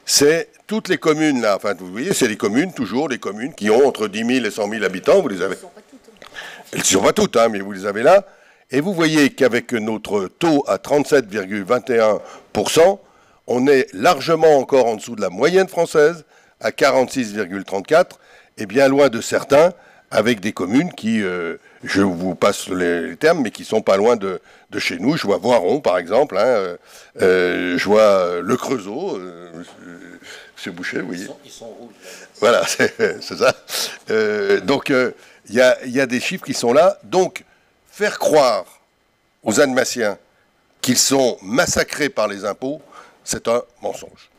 C'est toutes les communes, là, enfin, vous voyez, c'est les communes, toujours les communes qui ont entre 10 000 et 100 000 habitants, vous les avez. Elles ne sont pas toutes, hein, mais vous les avez là. Et vous voyez qu'avec notre taux à 37,21%, on est largement encore en dessous de la moyenne française, à 46,34%, et bien loin de certains, avec des communes qui, je vous passe les termes, mais qui sont pas loin de chez nous. Je vois Voiron, par exemple, hein, je vois Le Creusot, M. Boucher, oui. Ils sont rouges. Voilà, c'est ça. Donc, il y a des chiffres qui sont là. Donc, faire croire aux Annemassiens qu'ils sont massacrés par les impôts, c'est un mensonge.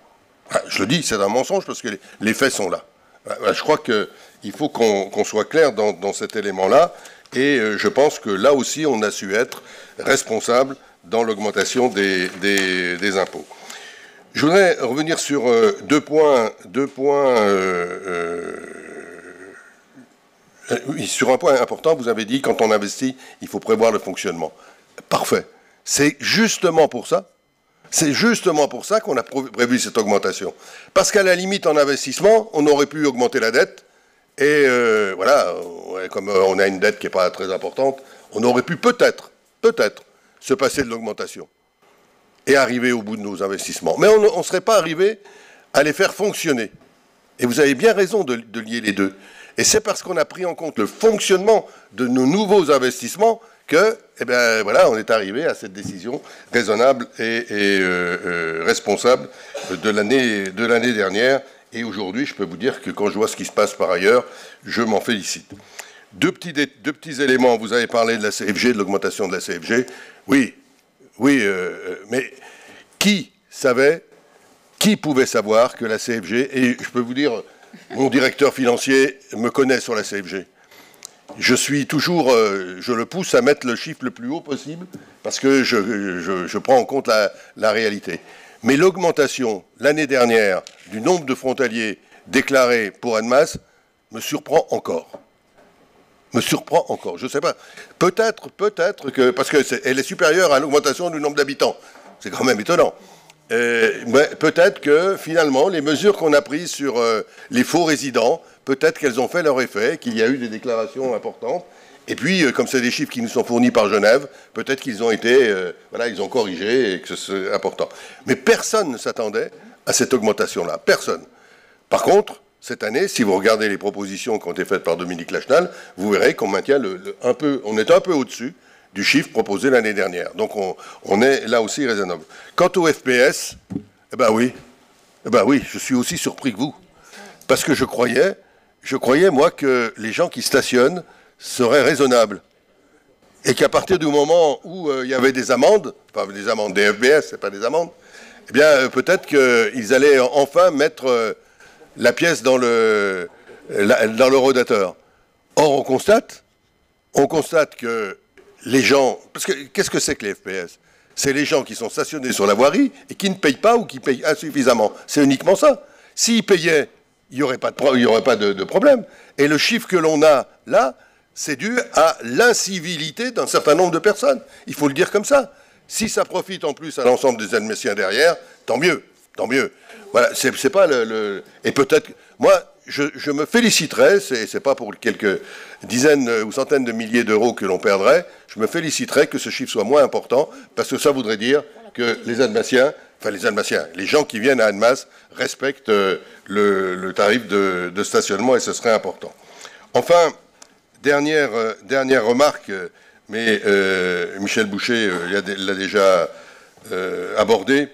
Je le dis, c'est un mensonge parce que les faits sont là. Je crois qu'il faut qu'on soit clair dans cet élément-là. Et je pense que là aussi, on a su être responsable dans l'augmentation des impôts. Je voudrais revenir sur deux points. Oui, sur un point important, vous avez dit, quand on investit, il faut prévoir le fonctionnement. Parfait. C'est justement pour ça. C'est justement pour ça qu'on a prévu cette augmentation. Parce qu'à la limite, en investissement, on aurait pu augmenter la dette. Et voilà, comme on a une dette qui n'est pas très importante, on aurait pu peut-être, se passer de l'augmentation et arriver au bout de nos investissements. Mais on ne serait pas arrivé à les faire fonctionner. Et vous avez bien raison de lier les deux. Et c'est parce qu'on a pris en compte le fonctionnement de nos nouveaux investissements que, eh bien, voilà, on est arrivé à cette décision raisonnable et responsable de l'année dernière. Et aujourd'hui, je peux vous dire que quand je vois ce qui se passe par ailleurs, je m'en félicite. Deux petits éléments. Vous avez parlé de la CFG, de l'augmentation de la CFG. Oui, mais qui pouvait savoir que la CFG, et je peux vous dire, mon directeur financier me connaît sur la CFG. Je suis toujours, je le pousse à mettre le chiffre le plus haut possible parce que je prends en compte la réalité. Mais l'augmentation, l'année dernière, du nombre de frontaliers déclarés pour Annemasse me surprend encore. Je ne sais pas. Peut-être que, parce qu'elle est supérieure à l'augmentation du nombre d'habitants. C'est quand même étonnant. Mais peut-être que, finalement, les mesures qu'on a prises sur les faux résidents, peut-être qu'elles ont fait leur effet, qu'il y a eu des déclarations importantes. Et puis, comme c'est des chiffres qui nous sont fournis par Genève, peut-être qu'ils ont été, voilà, ils ont corrigé et que c'est important. Mais personne ne s'attendait à cette augmentation-là. Personne. Par contre, cette année, si vous regardez les propositions qui ont été faites par Dominique Lachenal, vous verrez qu'on maintient on est un peu au-dessus du chiffre proposé l'année dernière. Donc, on est là aussi raisonnable. Quant au FPS, eh ben oui, je suis aussi surpris que vous. Parce que je croyais, moi, que les gens qui stationnent seraient raisonnables. Et qu'à partir du moment où il y avait des amendes, enfin des amendes des FBS, c'est pas des amendes, eh bien peut-être qu'ils allaient enfin mettre la pièce dans le rodateur. Or, on constate que les gens... Parce que qu'est-ce que c'est que les FPS? C'est les gens qui sont stationnés sur la voirie et qui ne payent pas ou qui payent insuffisamment. C'est uniquement ça. S'ils payaient, il n'y aurait pas de problème. Et le chiffre que l'on a là, c'est dû à l'incivilité d'un certain nombre de personnes. Il faut le dire comme ça. Si ça profite en plus à l'ensemble des Annemassiens derrière, tant mieux. Voilà, c'est pas Et peut-être... Moi, je me féliciterais, c'est pas pour quelques dizaines ou centaines de milliers d'euros que l'on perdrait, je me féliciterais que ce chiffre soit moins important, parce que ça voudrait dire que les Annemassiens, les gens qui viennent à Annemasse respectent le tarif de stationnement, et ce serait important. Enfin, dernière remarque, mais Michel Boucher l'a déjà abordé,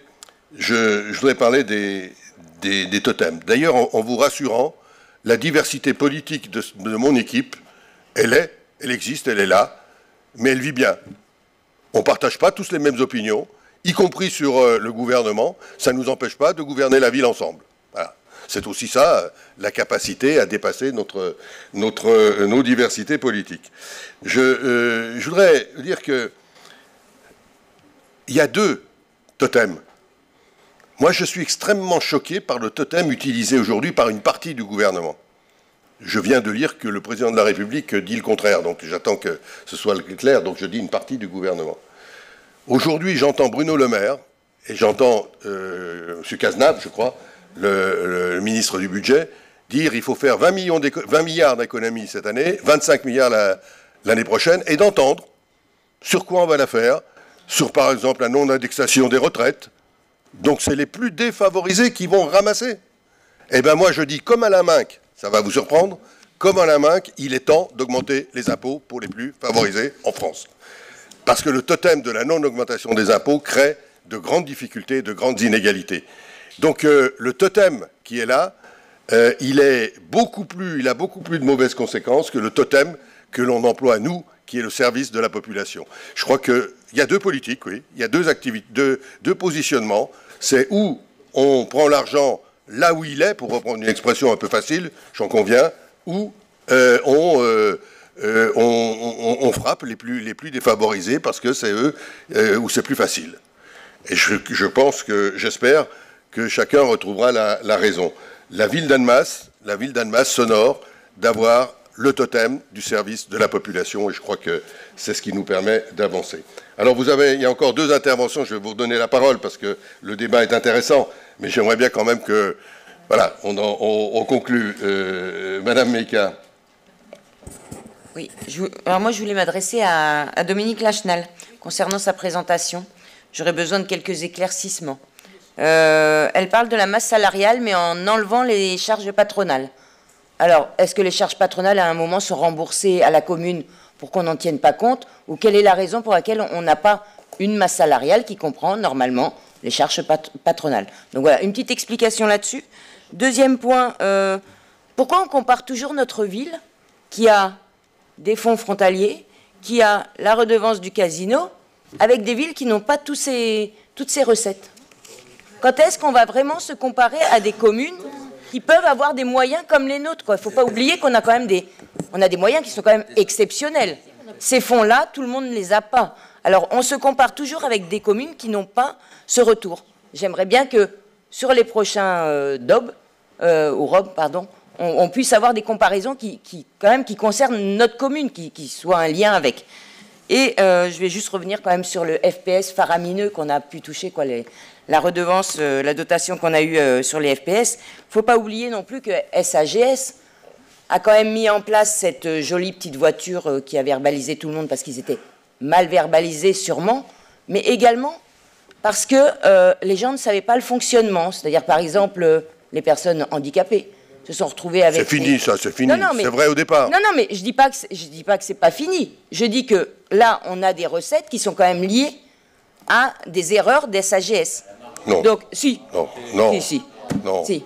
je voudrais parler des totems. D'ailleurs, en vous rassurant, la diversité politique de mon équipe, elle existe, elle est là, mais elle vit bien. On ne partage pas tous les mêmes opinions, y compris sur le gouvernement. Ça ne nous empêche pas de gouverner la ville ensemble. Voilà. C'est aussi ça, la capacité à dépasser nos diversités politiques. Je voudrais dire qu'il y a deux totems. Moi, je suis extrêmement choqué par le totem utilisé aujourd'hui par une partie du gouvernement. Je viens de lire que le président de la République dit le contraire, donc j'attends que ce soit clair, donc je dis une partie du gouvernement. Aujourd'hui, j'entends Bruno Le Maire, et j'entends M. Cazenave, je crois, le ministre du Budget, dire qu'il faut faire 20 milliards d'économies cette année, 25 milliards l'année prochaine, et d'entendre sur quoi on va la faire, sur par exemple la non-indexation des retraites. Donc c'est les plus défavorisés qui vont ramasser. Eh bien moi je dis comme à la Minc, ça va vous surprendre, comme à la Minc, il est temps d'augmenter les impôts pour les plus favorisés en France. Parce que le totem de la non-augmentation des impôts crée de grandes difficultés, de grandes inégalités. Donc le totem qui est là, il a beaucoup plus de mauvaises conséquences que le totem que l'on emploie nous, qui est le service de la population. Je crois qu'il y a deux politiques, oui, il y a deux activités, deux positionnements. C'est où on prend l'argent là où il est, pour reprendre une expression un peu facile, j'en conviens, ou on on frappe les plus défavorisés parce que c'est eux où c'est plus facile. Et j'espère que chacun retrouvera la raison. La ville d'Annemasse s'honore d'avoir le totem du service de la population, et je crois que c'est ce qui nous permet d'avancer. Alors il y a encore 2 interventions, je vais vous redonner la parole parce que le débat est intéressant, mais j'aimerais bien quand même que, voilà, on conclue. Madame Meika. Oui, alors moi je voulais m'adresser à Dominique Lachenal concernant sa présentation. J'aurais besoin de quelques éclaircissements. Elle parle de la masse salariale, mais en enlevant les charges patronales. Alors, est-ce que les charges patronales, à un moment, sont remboursées à la commune pour qu'on n'en tienne pas compte? Ou quelle est la raison pour laquelle on n'a pas une masse salariale qui comprend, normalement, les charges patronales? Donc voilà, une petite explication là-dessus. Deuxième point, pourquoi on compare toujours notre ville, qui a des fonds frontaliers, qui a la redevance du casino, avec des villes qui n'ont pas toutes ces recettes? Quand est-ce qu'on va vraiment se comparer à des communes qui peuvent avoir des moyens comme les nôtres? Il ne faut pas oublier qu'on a quand même des moyens qui sont quand même exceptionnels. Ces fonds-là, tout le monde ne les a pas. Alors, on se compare toujours avec des communes qui n'ont pas ce retour. J'aimerais bien que, sur les prochains ROB, on puisse avoir des comparaisons qui concernent notre commune, qui soient un lien avec. Et je vais juste revenir quand même sur le FPS faramineux qu'on a pu toucher, la redevance, la dotation qu'on a eue sur les FPS. Il ne faut pas oublier non plus que SAGS a quand même mis en place cette jolie petite voiture qui a verbalisé tout le monde parce qu'ils étaient mal verbalisés sûrement, mais également parce que les gens ne savaient pas le fonctionnement. C'est-à-dire, par exemple, les personnes handicapées se sont retrouvées avec... C'est fini, ça, c'est fini. C'est vrai au départ. Non, mais je dis pas que c'est pas fini. Je dis que là, on a des recettes qui sont quand même liées à des erreurs des SAGS. Non. Donc, si. Non. Si. Non. Si.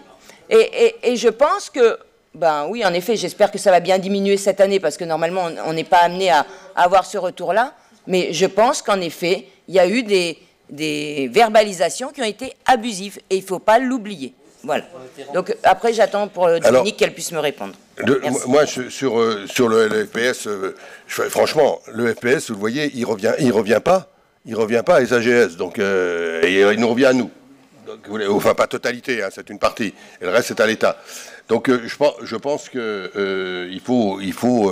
Et je pense que, ben oui, en effet, j'espère que ça va bien diminuer cette année parce que normalement, on n'est pas amené à avoir ce retour-là. Mais je pense qu'en effet, il y a eu des verbalisations qui ont été abusives et il ne faut pas l'oublier. Voilà. Donc après, j'attends pour Dominique qu'elle puisse me répondre. Moi, sur le FPS, franchement, le FPS, vous le voyez, il revient pas à SAGS, donc il nous revient à nous. Donc, enfin, pas totalité, hein, c'est une partie, et le reste c'est à l'État. Donc je pense qu'il faut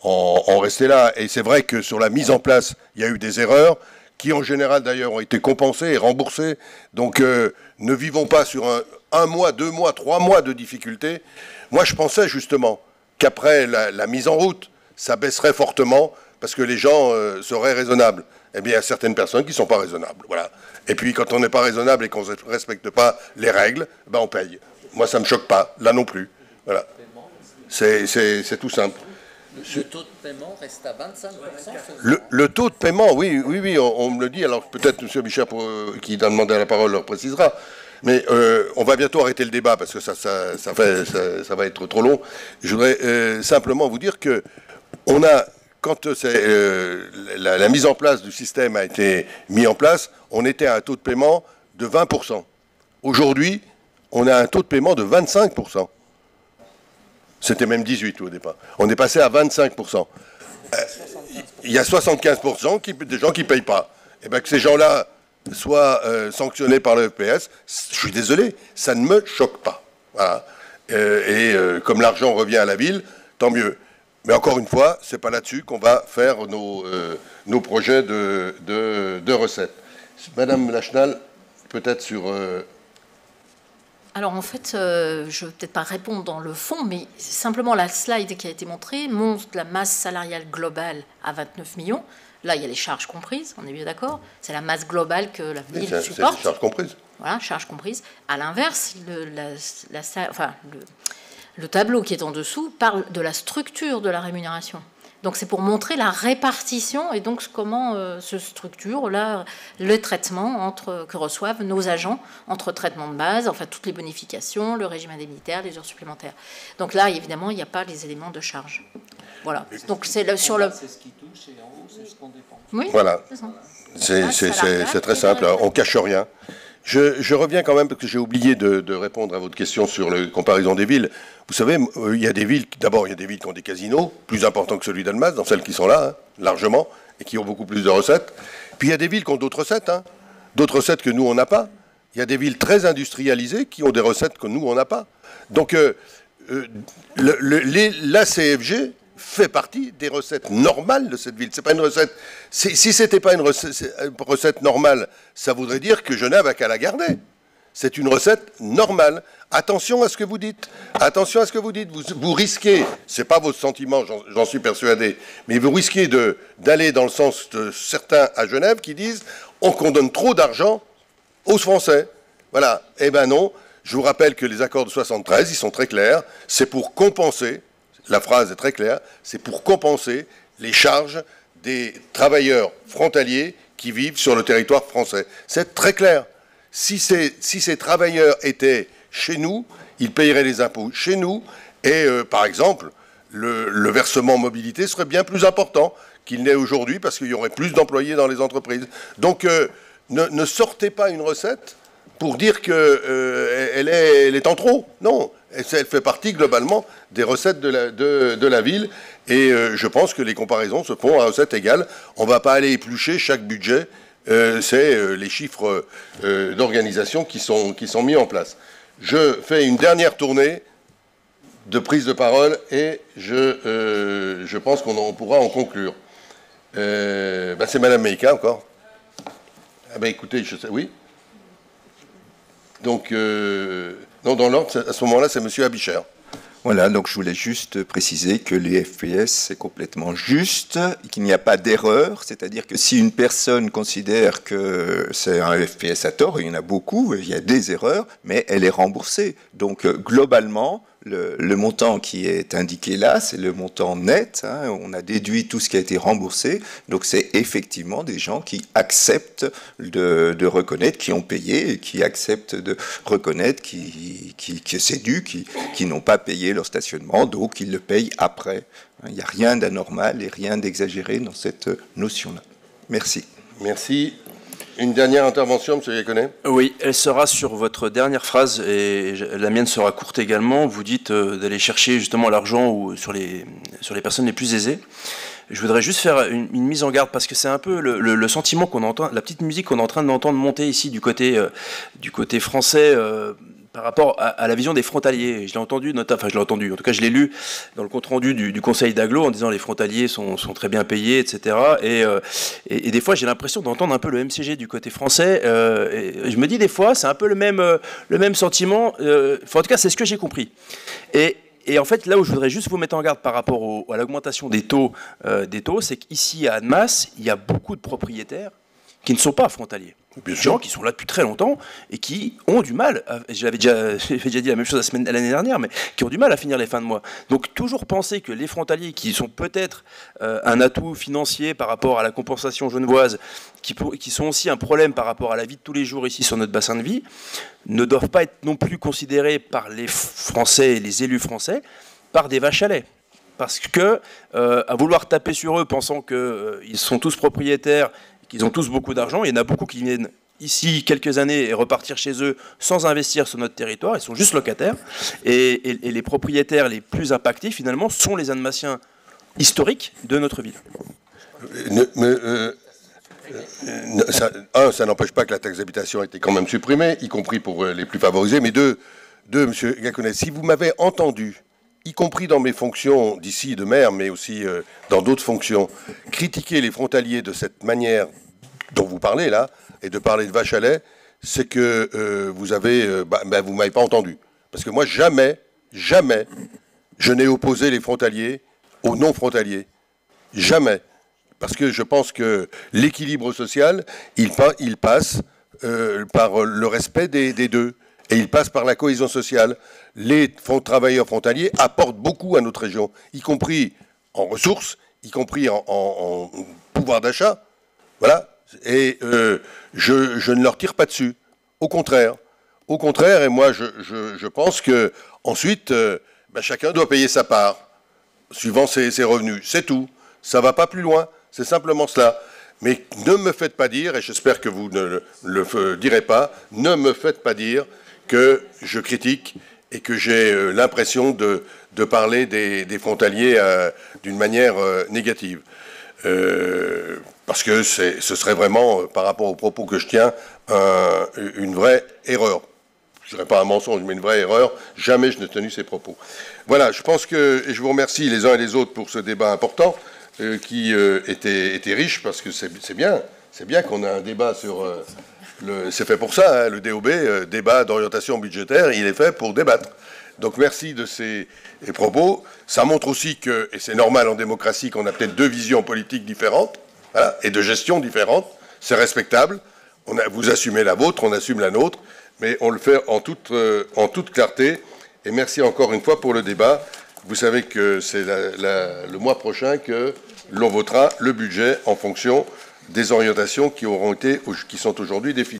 en rester là. Et c'est vrai que sur la mise en place, il y a eu des erreurs qui en général d'ailleurs ont été compensées et remboursées. Donc ne vivons pas sur un mois, 2 mois, 3 mois de difficultés. Moi je pensais justement qu'après la mise en route, ça baisserait fortement parce que les gens seraient raisonnables. Eh bien, il y a certaines personnes qui ne sont pas raisonnables. Voilà. Et puis, quand on n'est pas raisonnable et qu'on ne respecte pas les règles, ben on paye. Moi, ça ne me choque pas. Là non plus. Voilà. C'est tout simple. Le taux de paiement reste à 25%. Le taux de paiement, oui, on me le dit. Alors, peut-être M. Bichard, qui a demandé la parole, le précisera. Mais on va bientôt arrêter le débat parce que ça va être trop long. Je voudrais simplement vous dire que on a... Quand la mise en place du système a été mise en place, on était à un taux de paiement de 20%. Aujourd'hui, on a un taux de paiement de 25%. C'était même 18% au départ. On est passé à 25%. Il y a 75% des gens qui ne payent pas. Et bien que ces gens-là soient sanctionnés par le FPS, je suis désolé, ça ne me choque pas. Voilà. Comme l'argent revient à la ville, tant mieux. Mais encore une fois, ce n'est pas là-dessus qu'on va faire nos projets de recettes. Madame Lachenal, peut-être sur... Alors en fait, je ne vais peut-être pas répondre dans le fond, mais simplement la slide qui a été montrée montre la masse salariale globale à 29 millions. Là, il y a les charges comprises, on est bien d'accord. C'est la masse globale que la ville supporte. C'est charges comprises. Voilà, charges comprises. À l'inverse, le tableau qui est en dessous parle de la structure de la rémunération. Donc c'est pour montrer la répartition et donc comment se structure là, le traitement que reçoivent nos agents entre traitement de base, enfin toutes les bonifications, le régime indemnitaire, les heures supplémentaires. Donc là, évidemment, il n'y a pas les éléments de charge. Voilà. Donc c'est sur le... C'est ce qui touche et en haut, c'est ce qu'on dépense. Oui, voilà. C'est très simple, on ne cache rien. Je reviens quand même, parce que j'ai oublié de répondre à votre question sur la comparaison des villes. Vous savez, il y a des villes, d'abord, il y a des villes qui ont des casinos, plus importants que celui d'Annemasse, dans celles qui sont là, hein, largement, et qui ont beaucoup plus de recettes. Puis il y a des villes qui ont d'autres recettes, hein, d'autres recettes que nous, on n'a pas. Il y a des villes très industrialisées qui ont des recettes que nous, on n'a pas. Donc, la CFG fait partie des recettes normales de cette ville. C'est pas une recette. Si c'était pas une recette normale, ça voudrait dire que Genève a qu'à la garder. C'est une recette normale. Attention à ce que vous dites. Attention à ce que vous dites. Vous risquez, c'est pas votre sentiment, j'en suis persuadé, mais vous risquez d'aller dans le sens de certains à Genève qui disent qu'on donne trop d'argent aux Français. Voilà. Eh ben non. Je vous rappelle que les accords de 73, ils sont très clairs. C'est pour compenser. La phrase est très claire, c'est pour compenser les charges des travailleurs frontaliers qui vivent sur le territoire français. C'est très clair. Si ces travailleurs étaient chez nous, ils paieraient les impôts chez nous et, par exemple, le versement mobilité serait bien plus important qu'il n'est aujourd'hui parce qu'il y aurait plus d'employés dans les entreprises. Donc, ne sortez pas une recette pour dire qu'elle est en trop. Non. Elle fait partie globalement des recettes de la ville et je pense que les comparaisons se font à recettes égales. On ne va pas aller éplucher chaque budget, c'est les chiffres d'organisation qui sont mis en place. Je fais une dernière tournée de prise de parole et je pense qu'on pourra en conclure. C'est Madame Meïka encore. Ah ben écoutez, je sais, oui. Donc, non, dans l'ordre, à ce moment-là, c'est M. Abicher. Voilà, donc je voulais juste préciser que les FPS, c'est complètement juste, qu'il n'y a pas d'erreur, c'est-à-dire que si une personne considère que c'est un FPS à tort, il y en a beaucoup, il y a des erreurs, mais elle est remboursée. Donc, globalement, le montant qui est indiqué là, c'est le montant net, hein, on a déduit tout ce qui a été remboursé, donc c'est effectivement des gens qui acceptent de reconnaître, qui ont payé, et qui acceptent de reconnaître que c'est dû, qui n'ont pas payé leur stationnement, donc ils le payent après. Il n'y a rien d'anormal et rien d'exagéré dans cette notion-là. Merci. Merci. Une dernière intervention, M. Iaconet ? Oui, elle sera sur votre dernière phrase, et la mienne sera courte également. Vous dites d'aller chercher justement l'argent sur les personnes les plus aisées. Je voudrais juste faire une mise en garde, parce que c'est un peu le sentiment qu'on entend, la petite musique qu'on est en train d'entendre monter ici du côté français, par rapport à la vision des frontaliers. Je l'ai entendu, en tout cas je l'ai lu dans le compte-rendu du Conseil d'Aglo en disant les frontaliers sont très bien payés, etc. Et des fois j'ai l'impression d'entendre un peu le MCG du côté français. Et je me dis des fois c'est un peu le même sentiment. En tout cas c'est ce que j'ai compris. Et en fait, là où je voudrais juste vous mettre en garde par rapport à l'augmentation des taux, c'est qu'ici à Annemasse, il y a beaucoup de propriétaires qui ne sont pas frontaliers. Des gens qui sont là depuis très longtemps et qui ont du mal, j'avais déjà dit la même chose l'année dernière, mais qui ont du mal à finir les fins de mois. Donc toujours penser que les frontaliers, qui sont peut-être un atout financier par rapport à la compensation genevoise, qui sont aussi un problème par rapport à la vie de tous les jours ici sur notre bassin de vie, ne doivent pas être non plus considérés par les Français et les élus français par des vaches à lait. Parce que, à vouloir taper sur eux pensant qu'ils sont tous propriétaires, qu'ils ont tous beaucoup d'argent, il y en a beaucoup qui viennent ici quelques années et repartir chez eux sans investir sur notre territoire, ils sont juste locataires. Et les propriétaires les plus impactés, finalement, sont les Annemassiens historiques de notre ville. Ça n'empêche pas que la taxe d'habitation a été quand même supprimée, y compris pour les plus favorisés. Mais deux, M. Iaconet, si vous m'avez entendu, y compris dans mes fonctions d'ici de maire, mais aussi dans d'autres fonctions, critiquer les frontaliers de cette manière dont vous parlez là, et de parler de vache à lait, c'est que vous vous m'avez pas entendu. Parce que moi, jamais, je n'ai opposé les frontaliers aux non-frontaliers. Jamais. Parce que je pense que l'équilibre social, il passe par le respect des deux. Et il passe par la cohésion sociale. Les travailleurs frontaliers apportent beaucoup à notre région, y compris en ressources, y compris en pouvoir d'achat. Voilà. Et je ne leur tire pas dessus. Au contraire. Au contraire, et moi, je pense que ensuite, chacun doit payer sa part, suivant ses revenus. C'est tout. Ça ne va pas plus loin. C'est simplement cela. Mais ne me faites pas dire, et j'espère que vous ne le direz pas, ne me faites pas dire que je critique et que j'ai l'impression de parler des frontaliers d'une manière négative. Parce que ce serait vraiment, par rapport aux propos que je tiens, une vraie erreur. Je ne dirais pas un mensonge, mais une vraie erreur. Jamais je n'ai tenu ces propos. Voilà, je pense que, et je vous remercie les uns et les autres pour ce débat important, qui était riche, parce que c'est bien qu'on ait un débat sur... c'est fait pour ça, hein, le DOB, débat d'orientation budgétaire, il est fait pour débattre. Donc merci de ces propos. Ça montre aussi que, et c'est normal en démocratie, qu'on a peut-être deux visions politiques différentes, voilà, et de gestion différentes. C'est respectable. Vous assumez la vôtre, on assume la nôtre, mais on le fait en toute clarté. Et merci encore une fois pour le débat. Vous savez que c'est le mois prochain que l'on votera le budget en fonction des orientations qui sont aujourd'hui définies.